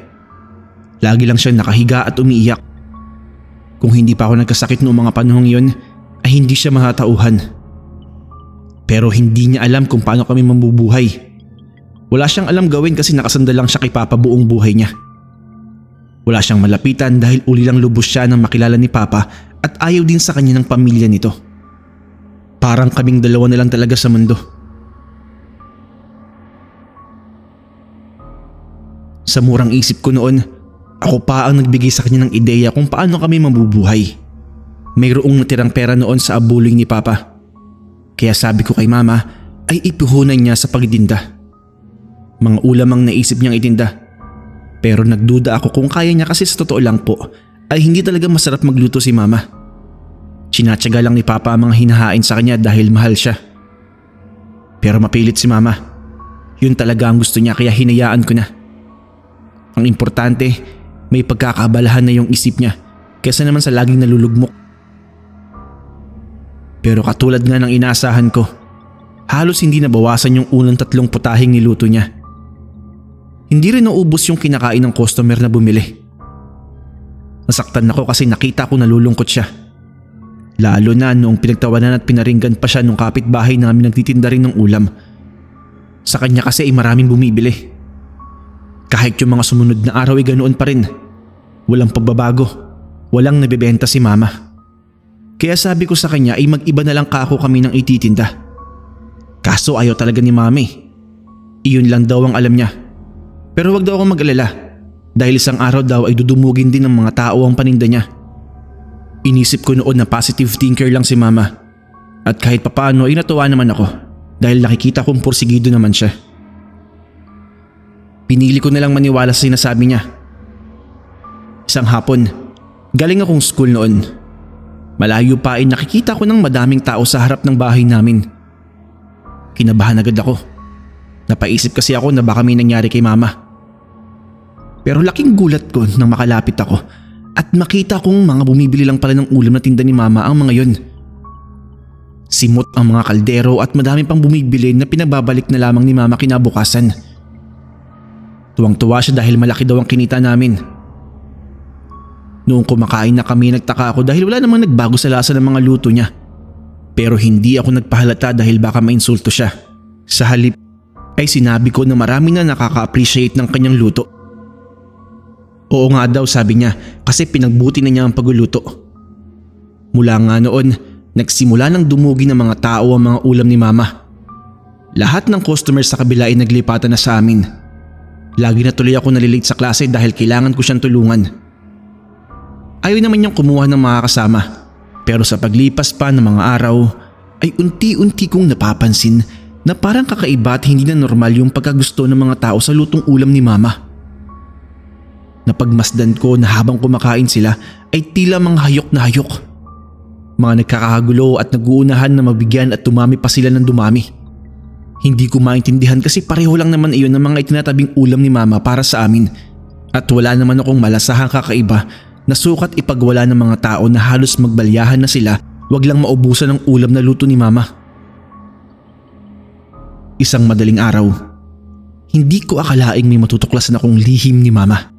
B: Lagi lang siya nakahiga at umiiyak. Kung hindi pa ako nagkasakit noong mga panahong yun, ay hindi siya matatauhan. Pero hindi niya alam kung paano kami mabubuhay. Wala siyang alam gawin kasi nakasandal lang siya kay Papa buong buhay niya. Wala siyang malapitan dahil uli lang lubos siya nang makilala ni Papa at ayaw din sa kanya ng pamilya nito. Parang kaming dalawa na lang talaga sa mundo. Sa murang isip ko noon, ako pa ang nagbigay sa kanya ng ideya kung paano kami mabubuhay. Mayroong natirang pera noon sa abuloy ni Papa. Kaya sabi ko kay Mama ay ipuhunan niya sa pagdinda. Mga ulam ang naisip niyang itinda. Pero nagduda ako kung kaya niya kasi sa totoo lang po ay hindi talaga masarap magluto si Mama. Sinatsaga lang ni Papa ang mga hinahain sa kanya dahil mahal siya. Pero mapilit si Mama. Yun talaga ang gusto niya kaya hinayaan ko na. Ang importante, may pagkakabalahan na yung isip niya kaysa naman sa laging nalulugmok. Pero katulad nga ng inaasahan ko, halos hindi nabawasan yung unang 3 putahing niluto niya. Hindi rin naubos yung kinakain ng customer na bumili. Nasaktan ako kasi nakita ko nalulungkot siya. Lalo na noong pinagtawanan at pinaringgan pa siya nung kapitbahay namin nagtitinda rin ng ulam. Sa kanya kasi ay maraming bumibili. Kahit yung mga sumunod na araw ay ganoon pa rin. Walang pagbabago. Walang nabibenta si Mama. Kaya sabi ko sa kanya ay mag-iba na lang kako kami ng ititinda. Kaso ayaw talaga ni Mami. Iyon lang daw ang alam niya. Pero wag daw akong mag-alala dahil isang araw daw ay dudumugin din ng mga tao ang paninda niya. Inisip ko noon na positive thinker lang si Mama. At kahit papaano ay natuwa naman ako dahil nakikita kong porsigido naman siya. Pinili ko na lang maniwala sa sinasabi niya. Isang hapon, galing akong school noon. Malayo pa ay nakikita ko ng madaming tao sa harap ng bahay namin. Kinabahan agad ako. Napaisip kasi ako na baka may nangyari kay Mama. Pero laking gulat ko nang makalapit ako at makita kong mga bumibili lang pala ng ulam na tinda ni Mama ang mga yon. Simot ang mga kaldero at madami pang bumibili na pinababalik na lamang ni Mama kinabukasan. Tuwang-tuwa siya dahil malaki daw ang kinita namin. Noong kumakain na kami, nagtaka ako dahil wala namang nagbago sa lasa ng mga luto niya. Pero hindi ako nagpahalata dahil baka mainsulto siya. Sa halip ay sinabi ko na marami na nakaka-appreciate ng kanyang luto. Oo nga daw, sabi niya, kasi pinagbuti na niya ang pagluluto. Mula nga noon, nagsimula ng dumugi ng mga tao ang mga ulam ni Mama. Lahat ng customers sa kabila ay naglipatan na sa amin. Lagi na tuloy ako nalilate sa klase dahil kailangan ko siyang tulungan. Ayaw naman niyang kumuha ng mga kasama. Pero sa paglipas pa ng mga araw ay unti-unti kong napapansin na parang kakaiba at hindi na normal yung pagkagusto ng mga tao sa lutong ulam ni Mama. Napagmasdan ko na habang kumakain sila ay tila mga hayok na hayok. Mga nagkakagulo at naguunahan na mabigyan at dumami pa sila ng dumami. Hindi ko maintindihan kasi pareho lang naman iyon ng mga itinatabing ulam ni Mama para sa amin. At wala naman akong malasahang kakaiba na sukat ipagwala ng mga tao na halos magbalyahan na sila, wag lang maubusan ng ulam na luto ni Mama. Isang madaling araw, hindi ko akalaing may matutuklasan akong lihim ni Mama.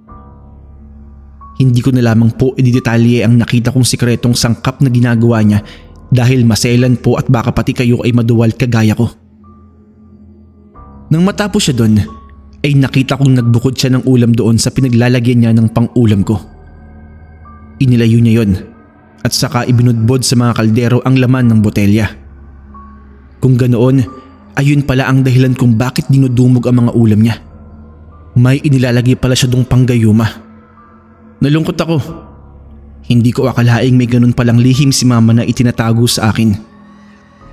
B: Hindi ko na lamang po ididetalye ang nakita kong sikretong sangkap na ginagawa niya dahil maselan po at baka pati kayo ay maduwal kagaya ko. Nang matapos siya doon, ay nakita kong nagbukod siya ng ulam doon sa pinaglalagyan niya ng pang-ulam ko. Inilayo niya yon at saka ibinudbod sa mga kaldero ang laman ng botelya. Kung ganoon, ayun pala ang dahilan kung bakit dinudumog ang mga ulam niya. May inilalagay pala siya dong panggayuma. Nalungkot ako. Hindi ko akalaing may ganun palang lihim si Mama na itinatago sa akin.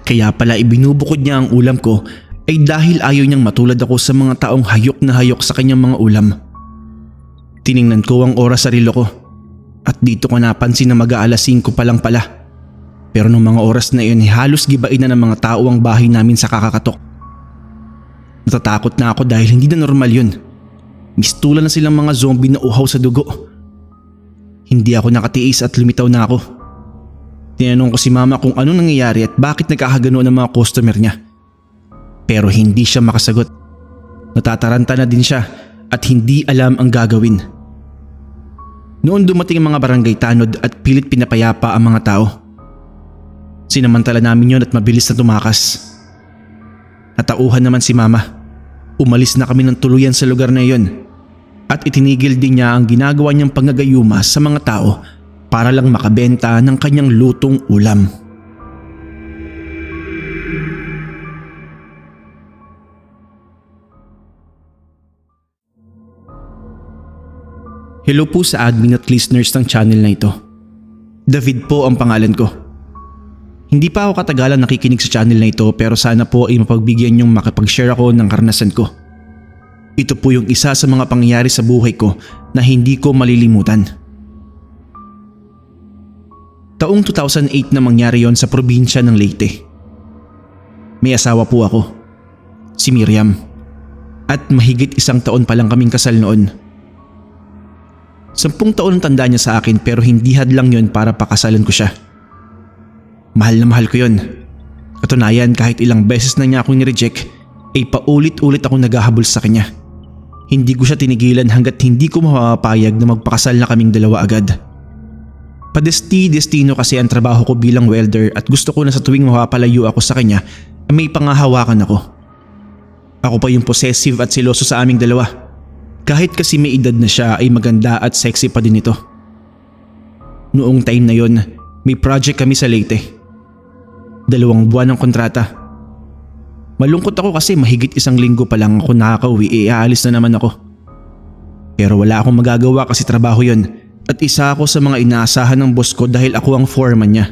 B: Kaya pala ibinubukod niya ang ulam ko ay dahil ayaw niyang matulad ako sa mga taong hayok na hayok sa kanyang mga ulam. Tiningnan ko ang oras sa relo ko. At dito ko napansin na mag-aalas 5 pa lang pala. Pero nung mga oras na iyon halos gibain na ng mga tao ang bahay namin sa kakakatok. Natatakot na ako dahil hindi na normal yun. Mistulan na silang mga zombie na uhaw sa dugo. Hindi ako nakatiis at lumitaw na ako. Tinanong ko si Mama kung anong nangyayari at bakit nagkakaganoon ang mga customer niya. Pero hindi siya makasagot. Natataranta na din siya at hindi alam ang gagawin. Noon dumating ang mga barangay tanod at pilit pinapayapa ang mga tao. Sinamantala namin yon at mabilis na tumakas. Natauhan naman si Mama. Umalis na kami ng tuluyan sa lugar na iyon at itinigil din niya ang ginagawa niyang panggagayuma sa mga tao para lang makabenta ng kanyang lutong ulam. Hello po sa admin at listeners ng channel na ito. David po ang pangalan ko. Hindi pa ako katagalan nakikinig sa channel na ito pero sana po ay mapagbigyan niyong makapag-share ako ng karanasan ko. Ito po yung isa sa mga pangyayari sa buhay ko na hindi ko malilimutan. Taong 2008 na mangyari yon sa probinsya ng Leyte. May asawa po ako, si Miriam. At mahigit 1 taon pa lang kaming kasal noon. 10 taon ang tanda niya sa akin pero hindi hadlang yon para pakasalan ko siya. Mahal na mahal ko yon. Katunayan kahit ilang beses na niya akong nireject ay paulit-ulit akong naghahabol sa kanya. Hindi ko siya tinigilan hanggat hindi ko mapapayag na magpakasal na kaming dalawa agad. Padesti-destino kasi ang trabaho ko bilang welder at gusto ko na sa tuwing mapapalayo ako sa kanya ay may pangahawakan ako. Ako pa yung possessive at seloso sa aming dalawa. Kahit kasi may edad na siya ay maganda at sexy pa din ito. Noong time na yon, may project kami sa Leyte. 2 buwan ng kontrata. Malungkot ako kasi mahigit 1 linggo pa lang ako nakakauwi aalis na naman ako. Pero wala akong magagawa kasi trabaho yon at isa ako sa mga inaasahan ng boss ko dahil ako ang foreman niya.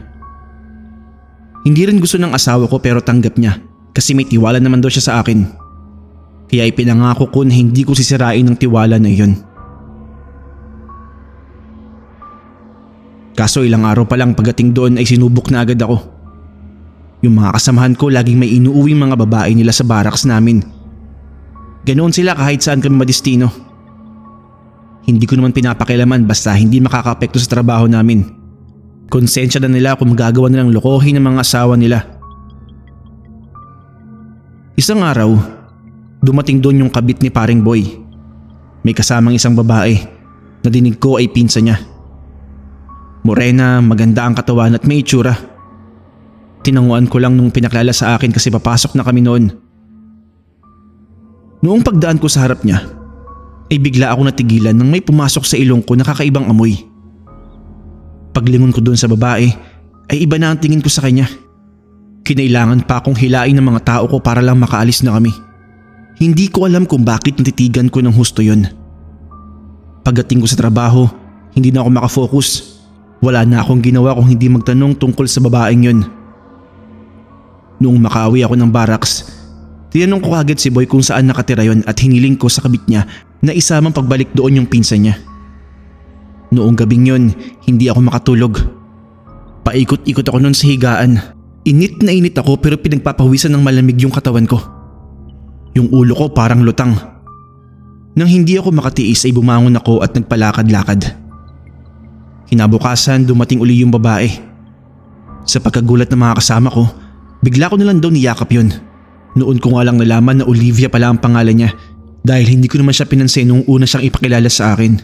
B: Hindi rin gusto ng asawa ko pero tanggap niya kasi may tiwala naman daw siya sa akin. Kaya ipinangako ko na hindi ko sisirain ang tiwala na iyon. Kaso ilang araw pa lang pagdating doon ay sinubok na agad ako. Yung mga kasamahan ko laging may inuuwing mga babae nila sa barracks namin. Ganoon sila kahit saan kami madestino. Hindi ko naman pinapakialaman basta hindi makakaapekto sa trabaho namin. Konsensya na nila kung magagawa nilang lokohin ng mga asawa nila. Isang araw, dumating doon yung kabit ni paring boy. May kasamang isang babae na dinig ko ay pinsa niya. Morena, maganda ang katawan at may itsura. Tinanguan ko lang nung pinaklala sa akin kasi papasok na kami noon. Noong pagdaan ko sa harap niya, ay bigla ako natigilan nang may pumasok sa ilong ko na kakaibang amoy. Paglingon ko doon sa babae, ay iba na ang tingin ko sa kanya. Kinailangan pa akong hilain ng mga tao ko para lang makaalis na kami. Hindi ko alam kung bakit natitigan ko ng husto yon. Pagdating ko sa trabaho, hindi na ako makafocus. Wala na akong ginawa kung hindi magtanong tungkol sa babaeng yon. Noong makauwi ako ng barracks, tinanong ko agad si Boy kung saan nakatira yon at hiniling ko sa kabit niya na isamang pagbalik doon yung pinsan niya. Noong gabing yon, hindi ako makatulog. Paikot-ikot ako noon sa higaan. Init na init ako pero pinagpapawisan ng malamig yung katawan ko. Yung ulo ko parang lutang. Nang hindi ako makatiis ay bumangon ako at nagpalakad-lakad. Kinabukasan dumating uli yung babae. Sa pagkagulat ng mga kasama ko, bigla ko nalang daw niyakap yun. Noon ko nga lang nalaman na Olivia pala ang pangalan niya dahil hindi ko naman siya pinansin nung una siyang ipakilala sa akin.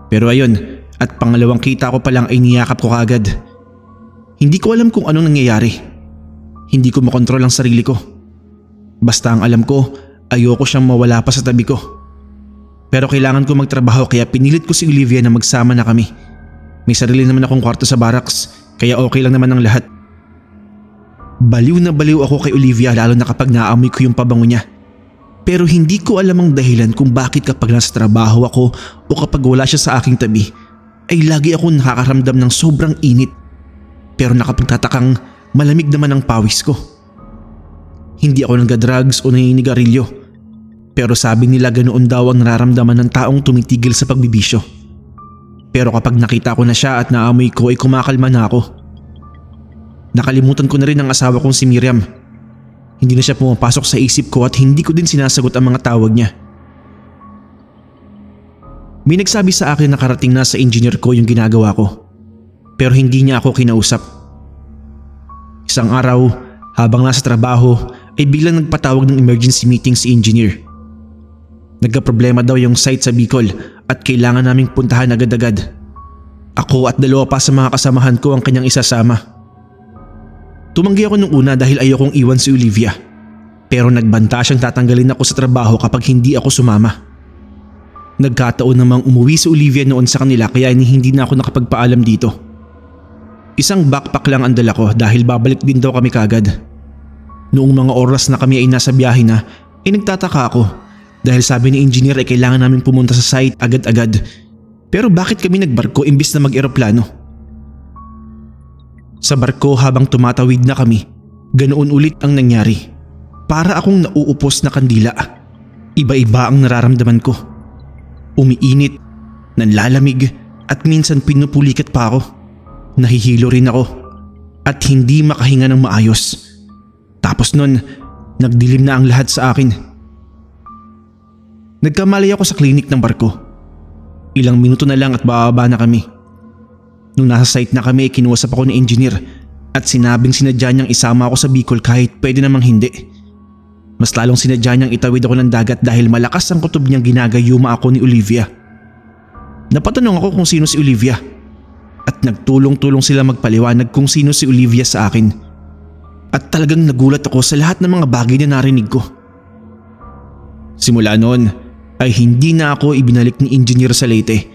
B: Pero ayun, at pangalawang kita ko palang ay niyakap ko kagad. Hindi ko alam kung anong nangyayari. Hindi ko makontrol ang sarili ko. Basta ang alam ko, ayoko siyang mawala pa sa tabi ko. Pero kailangan ko magtrabaho kaya pinilit ko si Olivia na magsama na kami. May sarili naman akong kwarto sa barracks kaya okay lang naman ang lahat. Baliw na baliw ako kay Olivia lalo na kapag naamoy ko yung pabango niya. Pero hindi ko alam ang dahilan kung bakit kapag nasa trabaho ako o kapag wala siya sa aking tabi ay lagi ako nakakaramdam ng sobrang init. Pero nakapagtatakang malamig naman ang pawis ko. Hindi ako nagda-drugs o naninigarilyo. Pero sabi nila ganoon daw ang nararamdaman ng taong tumitigil sa pagbibisyo. Pero kapag nakita ko na siya at naamoy ko ay kumakalma na ako. Nakalimutan ko na rin ang asawa kong si Miriam. Hindi na siya pumapasok sa isip ko at hindi ko din sinasagot ang mga tawag niya. May nagsabi sa akin na karating na sa engineer ko yung ginagawa ko. Pero hindi niya ako kinausap. Isang araw, habang nasa trabaho, ay biglang nagpatawag ng emergency meeting si engineer. Nagka-problema daw yung site sa Bicol at kailangan naming puntahan agad-agad. Ako at dalawa pa sa mga kasamahan ko ang kanyang isasama. Tumanggi ako nung una dahil ayokong iwan si Olivia. Pero nagbanta siyang tatanggalin ako sa trabaho kapag hindi ako sumama. Nagkataon namang umuwi si Olivia noon sa kanila kaya hindi na ako nakapagpaalam dito. Isang backpack lang ang dala ko dahil babalik din daw kami kagad. Noong mga oras na kami ay nasa biyahe na, ay nagtataka ako dahil sabi ni engineer ay kailangan namin pumunta sa site agad-agad. Pero bakit kami nagbarko imbis na mag-eroplano? Sa barko habang tumatawid na kami, ganoon ulit ang nangyari. Para akong nauupos na kandila. Iba-iba ang nararamdaman ko. Umiinit, nanlalamig at minsan pinupulikat pa ako. Nahihilo rin ako at hindi makahinga ng maayos. Tapos nun, nagdilim na ang lahat sa akin. Nagkamali ako sa klinik ng barko. Ilang minuto na lang at bababa na kami. Nung nasa site na kami, kinuusap ako ni engineer at sinabing sinadya niyang isama ako sa Bicol kahit pwede namang hindi. Mas lalong sinadya niyang itawid ako ng dagat dahil malakas ang kutob niyang ginagayuma ako ni Olivia. Napatanong ako kung sino si Olivia. At nagtulong-tulong sila magpaliwanag kung sino si Olivia sa akin. At talagang nagulat ako sa lahat ng mga bagay na narinig ko. Simula noon ay hindi na ako ibinalik ni engineer sa Leyte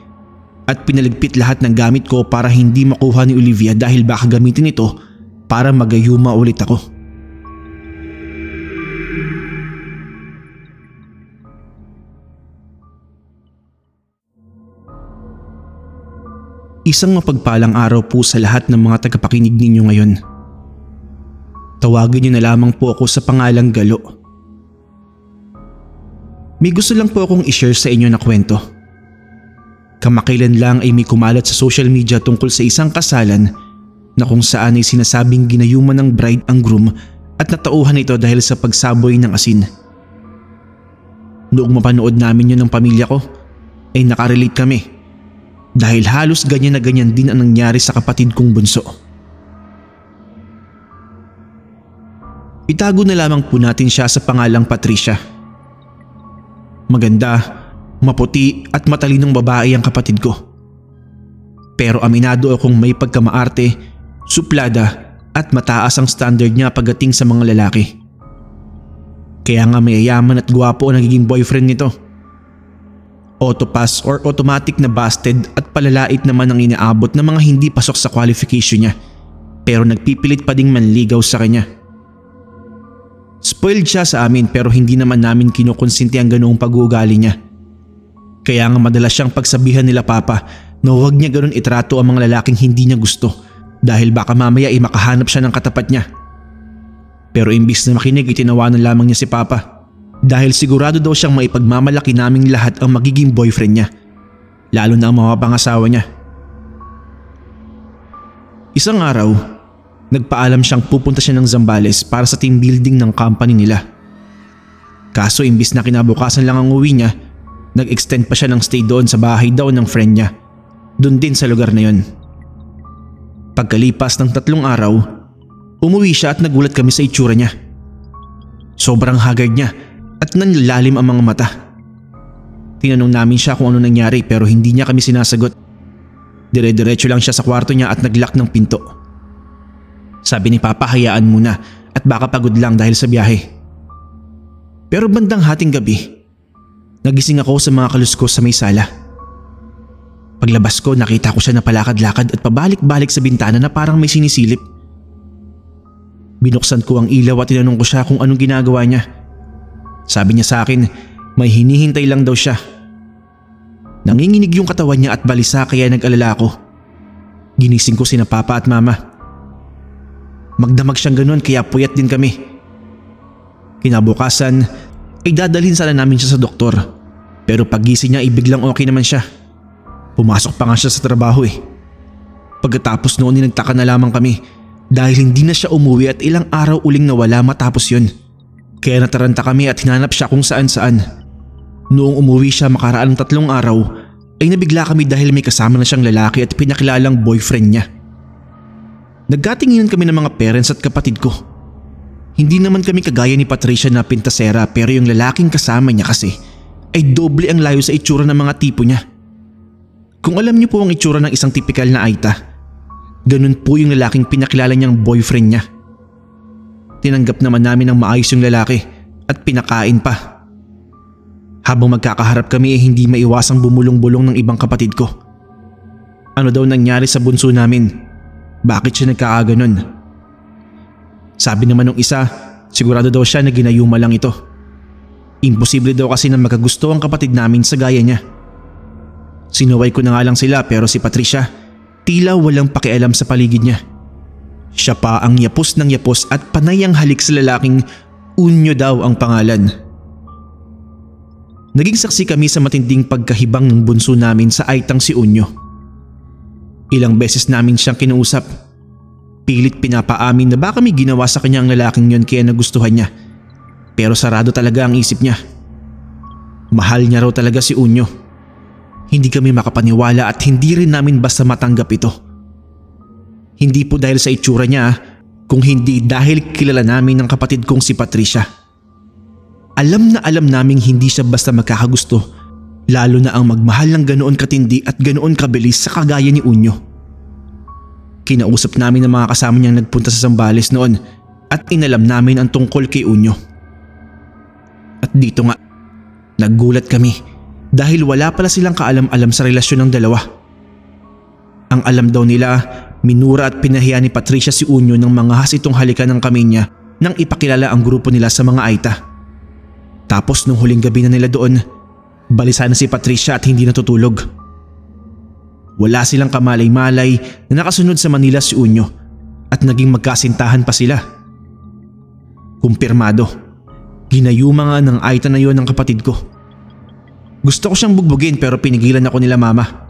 B: at pinaligpit lahat ng gamit ko para hindi makuha ni Olivia dahil baka gamitin ito para magayuma ulit ako. Isang mapagpalang araw po sa lahat ng mga tagapakinig ninyo ngayon. Tawagin niyo na lamang po ako sa pangalang Galo. May gusto lang po akong i-share sa inyo na kwento. Kamakailan lang ay may kumalat sa social media tungkol sa isang kasalan na kung saan ay sinasabing ginayuman ng bride ang groom at natauhan ito dahil sa pagsaboy ng asin. Noong mapanood namin yun ng pamilya ko, ay nakarelate kami. Dahil halos ganyan na ganyan din ang nangyari sa kapatid kong bunso. Itago na lamang po natin siya sa pangalang Patricia. Maganda, maputi at matalinong babae ang kapatid ko. Pero aminado akong may pagkamaarte, suplada at mataas ang standard niya pagdating sa mga lalaki. Kaya nga mayayaman at gwapo ang nagiging boyfriend nito. Autopass or automatic na busted at palalait naman ang inaabot ng mga hindi pasok sa qualification niya, pero nagpipilit pa ding manligaw sa kanya. Spoiled siya sa amin pero hindi naman namin kinukonsinti ang ganoong pag-uugali niya. Kaya nga madalas siyang pagsabihan nila Papa na huwag niya ganoon itrato ang mga lalaking hindi niya gusto dahil baka mamaya ay makahanap siya ng katapat niya. Pero imbis na makinig, itinawanan lamang niya si Papa dahil sigurado daw siyang maipagmamalaki naming lahat ang magiging boyfriend niya, lalo na ang mga pangasawa niya. Isang araw, nagpaalam siyang pupunta siya ng Zambales para sa team building ng company nila. Kaso imbis na kinabukasan lang ang uwi niya, nag-extend pa siya ng stay doon sa bahay daw ng friend niya, doon din sa lugar na yon. Pagkalipas ng 3 araw, umuwi siya at nagulat kami sa itsura niya. Sobrang haggard niya at nanlalalim ang mga mata. Tinanong namin siya kung ano nangyari pero hindi niya kami sinasagot. Dire-diretso lang siya sa kwarto niya at naglock ng pinto. Sabi ni Papa hayaan muna at baka pagod lang dahil sa biyahe. Pero bandang hating gabi, nagising ako sa mga kaluskos sa may sala. Paglabas ko nakita ko siya na palakad-lakad at pabalik-balik sa bintana na parang may sinisilip. Binuksan ko ang ilaw at tinanong ko siya kung anong ginagawa niya. Sabi niya sa akin may hinihintay lang daw siya. Nanginginig yung katawan niya at balisa kaya nag-alala ako. Ginising ko sina Papa at Mama. Magdamag siyang ganun kaya puyat din kami. Kinabukasan ay dadalhin sana namin siya sa doktor pero pagising niya biglang okay naman siya. Pumasok pa nga siya sa trabaho eh. Pagkatapos noon nagtaka na lamang kami dahil hindi na siya umuwi at ilang araw uling nawala matapos yun. Kaya nataranta kami at hinanap siya kung saan saan. Noong umuwi siya makaraan ng 3 araw ay nabigla kami dahil may kasama na siyang lalaki at pinakilalang boyfriend niya. Nagkatinginan kami ng mga parents at kapatid ko. Hindi naman kami kagaya ni Patricia na pintasera pero yung lalaking kasama niya kasi ay doble ang layo sa itsura ng mga tipo niya. Kung alam niyo po ang itsura ng isang tipikal na Aita, ganun po yung lalaking pinakilala niyang boyfriend niya. Tinanggap naman namin ng maayos yung lalaki at pinakain pa. Habang magkakaharap kami hindi maiwasang bumulong-bulong ng ibang kapatid ko. Ano daw nangyari sa bunso namin? Bakit siya nagkakaganon? Sabi naman ng isa, sigurado daw siya na ginayuma lang ito. Imposible daw kasi na magkagusto ang kapatid namin sa gaya niya. Sinuway ko na nga lang sila pero si Patricia, tila walang pakialam sa paligid niya. Siya pa ang yapos ng yapos at panay ang halik sa lalaking Unyo daw ang pangalan. Naging saksi kami sa matinding pagkahibang ng bunso namin sa Aitang si Unyo. Ilang beses namin siyang kinuusap. Pilit pinapaamin na baka may ginawa sa kanya ang lalaking yon kaya nagustuhan niya. Pero sarado talaga ang isip niya. Mahal niya raw talaga si Unyo. Hindi kami makapaniwala at hindi rin namin basta matanggap ito. Hindi po dahil sa itsura niya, kung hindi dahil kilala namin ng kapatid kong si Patricia. Alam na alam naming hindi siya basta magkakagusto, lalo na ang magmahal ng ganoon katindi at ganoon kabilis sa kagaya ni Unyo. Kinausap namin ang mga kasama niyang nagpunta sa Zambales noon at inalam namin ang tungkol kay Unyo. At dito nga, naggulat kami dahil wala pala silang kaalam-alam sa relasyon ng dalawa. Ang alam daw nila, minura at pinahiya ni Patricia si Unyo ng mga hasitong halikan ng kamay niya nang ipakilala ang grupo nila sa mga Aita. Tapos nung huling gabi na nila doon, balisa na si Patricia at hindi natutulog. Wala silang kamalay-malay na nakasunod sa Manila si Unyo at naging magkasintahan pa sila. Kumpirmado, ginayuma nga ng Aita na yon ng kapatid ko. Gusto ko siyang bugbugin pero pinigilan ako nila Mama.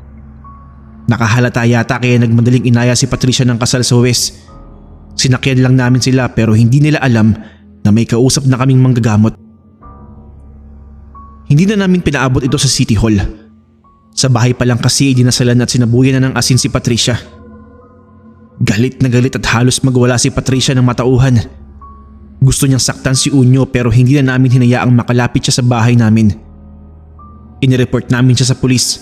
B: Nakahalata yata kaya nagmadaling inaya si Patricia ng kasal sa West. Sinakyan lang namin sila pero hindi nila alam na may kausap na kaming manggagamot. Hindi na namin pinaabot ito sa City Hall. Sa bahay pa lang kasi dinasalan at sinabuyan na ng asin si Patricia. Galit na galit at halos magwala si Patricia ng matauhan. Gusto niyang saktan si Unyo pero hindi na namin hinayaang makalapit siya sa bahay namin. Inireport namin siya sa pulis.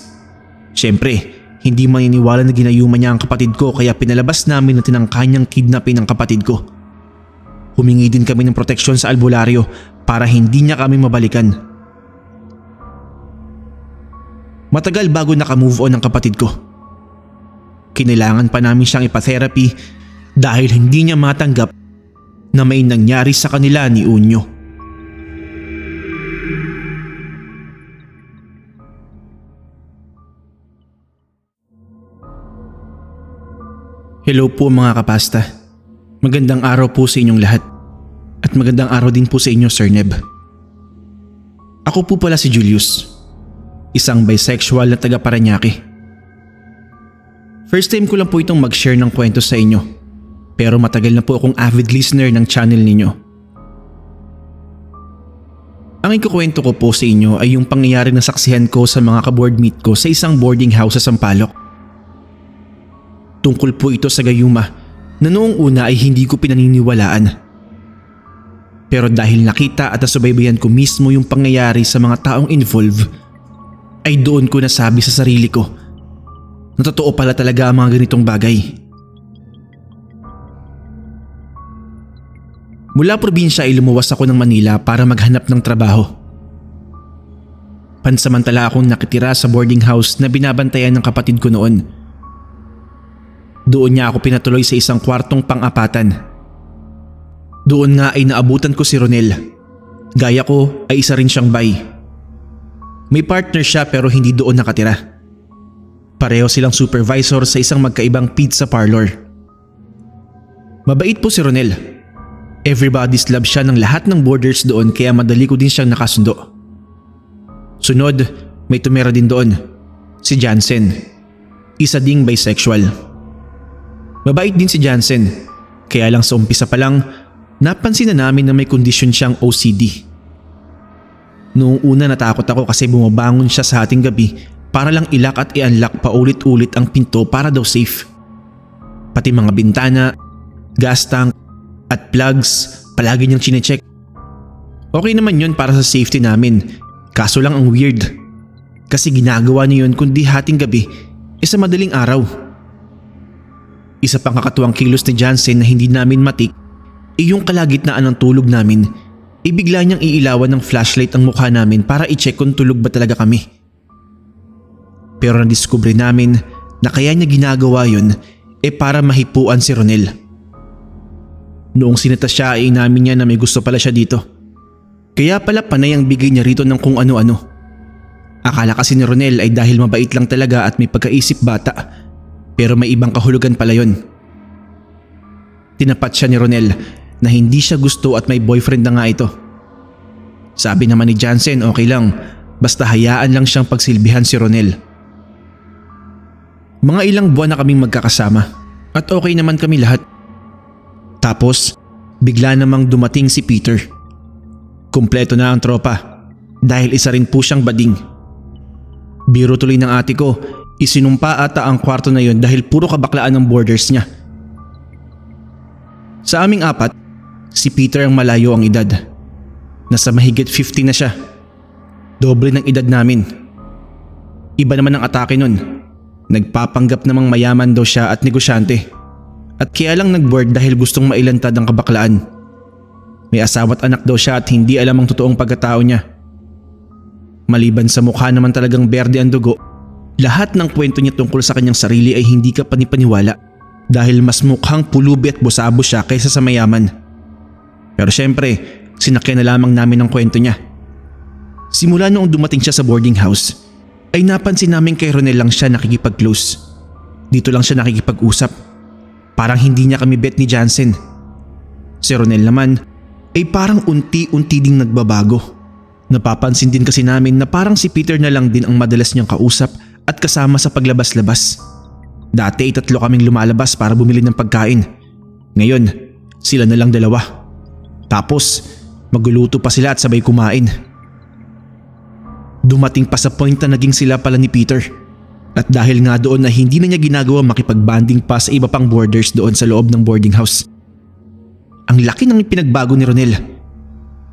B: Siyempre, Hindi maniniwala na ginayuman niya ang kapatid ko kaya pinalabas namin na tinangka niyang kidnapin ang kapatid ko. Humingi din kami ng proteksyon sa albularyo para hindi niya kami mabalikan. Matagal bago naka-move on ang kapatid ko. Kinailangan pa namin siyang ipa-therapy dahil hindi niya matanggap na may nangyari sa kanila ni Unyo. Hello po mga kapasta. Magandang araw po sa inyong lahat. At magandang araw din po sa inyo, Sir Neb. Ako po pala si Julius, isang bisexual na taga Parañaque. First time ko lang po itong mag-share ng kwento sa inyo, pero matagal na po akong avid listener ng channel ninyo. Ang ikukwento ko po sa inyo ay yung pangyayari na saksihan ko sa mga ka-boardmate ko sa isang boarding house sa Sampaloc. Tungkol po ito sa gayuma na noong una ay hindi ko pinaniniwalaan. Pero dahil nakita at nasubaybayan ko mismo yung pangyayari sa mga taong involved, ay doon ko nasabi sa sarili ko na totoo pala talaga ang mga ganitong bagay. Mula probinsya ay lumuwas ako ng Manila para maghanap ng trabaho. Pansamantala akong nakitira sa boarding house na binabantayan ng kapatid ko noon. Doon niya ako pinatuloy sa isang kwartong pang-apatan. Doon nga ay naabutan ko si Ronel. Gaya ko ay isa rin siyang bi. May partner siya pero hindi doon nakatira. Pareho silang supervisor sa isang magkaibang pizza parlor. Mabait po si Ronel. Everybody's love siya ng lahat ng boarders doon kaya madali ko din siyang nakasundo. Sunod, may tumira din doon. Si Jansen. Isa ding bisexual. Mabait din si Jansen, kaya lang sa umpisa pa lang, napansin na namin na may kondisyon siyang OCD. Noong una natakot ako kasi bumabangon siya sa hating gabi para lang ilak at i-unlock paulit-ulit ang pinto para daw safe. Pati mga bintana, gas tank at plugs palagi niyang chinecheck. Okay naman yun para sa safety namin, kaso lang ang weird. Kasi ginagawa niya yun kundi hating gabi sa madaling araw. Isa pang kakatuwang kilos ni Jansen na hindi namin matik ay yung kalagitnaan ng tulog namin ay bigla niyang iilawan ng flashlight ang mukha namin para i-check kung tulog ba talaga kami. Pero nadiskubre namin na kaya niya ginagawa yun para mahipuan si Ronel. Noong sinita siya ay inamin niya na may gusto pala siya dito. Kaya pala panay ang bigay niya rito ng kung ano-ano. Akala kasi ni Ronel ay dahil mabait lang talaga at may pagkaisip bata. Pero may ibang kahulugan pala yun. Tinapat siya ni Ronel na hindi siya gusto at may boyfriend na nga ito. Sabi naman ni Jansen okay lang, basta hayaan lang siyang pagsilbihan si Ronel. Mga ilang buwan na kaming magkakasama at okay naman kami lahat. Tapos bigla namang dumating si Peter. Kumpleto na ang tropa dahil isa rin po siyang bading. Biro tuloy ng ate ko, isinumpa ata ang kwarto na yun dahil puro kabaklaan ng boarders niya. Sa aming apat, si Peter ang malayo ang edad. Nasa mahigit 50 na siya. Doble ng edad namin. Iba naman ang atake nun. Nagpapanggap namang mayaman daw siya at negosyante. At kaya lang nag-board dahil gustong mailantad ang kabaklaan. May asawa at anak daw siya at hindi alam ang totoong pagkatao niya. Maliban sa mukha naman talagang berde ang dugo, lahat ng kwento niya tungkol sa kanyang sarili ay hindi ka panipaniwala dahil mas mukhang pulubi at bosabo siya kaysa sa mayaman. Pero syempre, sinakyan na lamang namin ang kwento niya. Simula noong dumating siya sa boarding house, ay napansin namin kay Ronel lang siya nakikipag-close. Dito lang siya nakikipag-usap. Parang hindi niya kami bet ni Jansen. Si Ronel naman ay parang unti-unti ding nagbabago. Napapansin din kasi namin na parang si Peter na lang din ang madalas niyang kausap at kasama sa paglabas-labas. Dati 3 kaming lumalabas para bumili ng pagkain. Ngayon, sila na lang 2. Tapos, magluluto pa sila at sabay kumain. Dumating pa sa point na naging sila pala ni Peter. At dahil nga doon na hindi na niya ginagawa makipag-banding pa sa iba pang boarders doon sa loob ng boarding house. Ang laki ng pinagbago ni Ronel.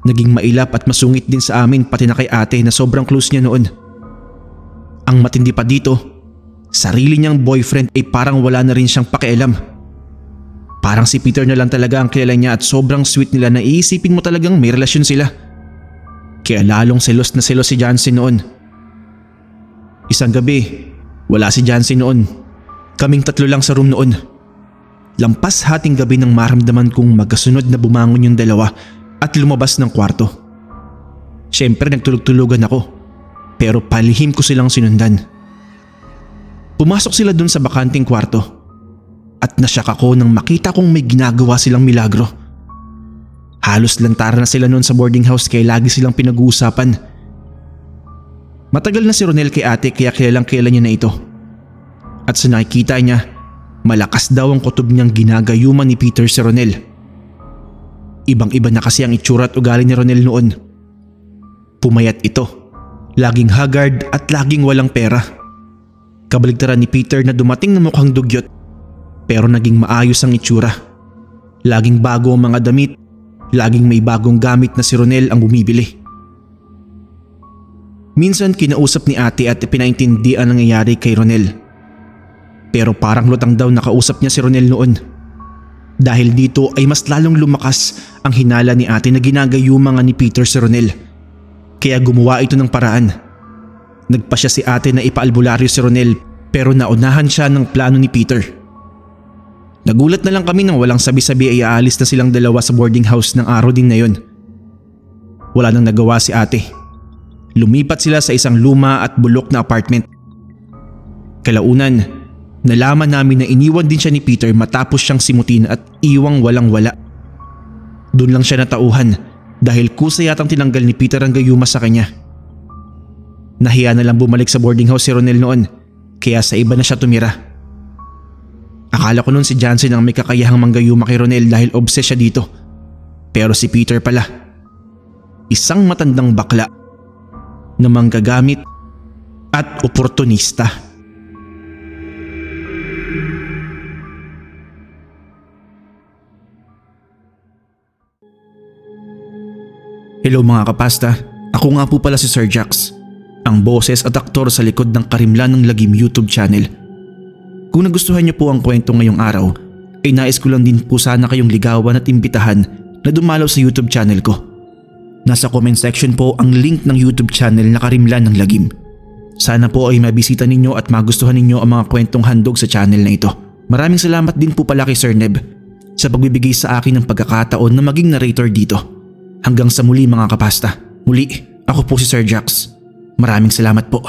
B: Naging mailap at masungit din sa amin pati na kay ate na sobrang close niya noon. Ang matindi pa dito, sarili niyang boyfriend ay parang wala na rin siyang pakialam. Parang si Peter na lang talaga ang kilala niya at sobrang sweet nila na iisipin mo talagang may relasyon sila. Kaya lalong selos na selos si Jancy noon. Isang gabi, wala si Jancy noon. Kaming tatlo lang sa room noon. Lampas hating gabi nang maramdaman kong magkasunod na bumangon yung dalawa at lumabas ng kwarto. Siyempre nagtulog-tulugan ako, pero palihim ko silang sinundan. Pumasok sila dun sa bakanting kwarto at nasyak ako nang makita kong may ginagawa silang milagro. Halos lantaran na sila noon sa boarding house kaya lagi silang pinag-uusapan. Matagal na si Ronel kay ate kaya kilalang kilala niya na ito. At sa nakikita niya, malakas daw ang kutob niyang ginagayuman ni Peter si Ronel. Ibang-iba na kasi ang itsura at ugali ni Ronel noon. Pumayat ito, laging haggard at laging walang pera. Kabaligtaran ni Peter na dumating na mukhang dugyot pero naging maayos ang itsura. Laging bago ang mga damit, laging may bagong gamit na si Ronel ang bumibili. Minsan kinausap ni ate at pinaintindihan ang nangyayari kay Ronel. Pero parang lutang daw nakausap niya si Ronel noon. Dahil dito ay mas lalong lumakas ang hinala ni ate na ginagayumang ni Peter si Ronel. Kaya gumawa ito ng paraan. Nagpa siya si ate na ipaalbularyo si Ronel pero naunahan siya ng plano ni Peter. Nagulat na lang kami nang walang sabi-sabi ay aalis na silang dalawa sa boarding house ng araw din na yon. Wala nang nagawa si ate. Lumipat sila sa isang luma at bulok na apartment. Kalaunan, nalaman namin na iniwan din siya ni Peter matapos siyang simutin at iwang walang-wala. Doon lang siya natauhan dahil kusa yatang tinanggal ni Peter ang gayuma sa kanya. Nahiya na lang bumalik sa boarding house si Ronel noon kaya sa iba na siya tumira. Akala ko noon si Jancy nang may kakayahang manggayuma kay Ronel dahil obses siya dito. Pero si Peter pala, isang matandang bakla na manggagamit at oportunista. Hello mga kapasta, ako nga po pala si Sir Jax, ang boses at aktor sa likod ng Karimlan ng Lagim YouTube channel. Kung nagustuhan niyo po ang kwento ngayong araw, ay nais ko lang din po sana kayong ligawan at imbitahan na dumalaw sa YouTube channel ko. Nasa comment section po ang link ng YouTube channel na Karimlan ng Lagim. Sana po ay mabisita ninyo at magustuhan ninyo ang mga kwentong handog sa channel na ito. Maraming salamat din po pala kay Sir Neb sa pagbibigay sa akin ng pagkakataon na maging narrator dito. Hanggang sa muli mga kapasta. Muli, ako po si Sir Jax. Maraming salamat po.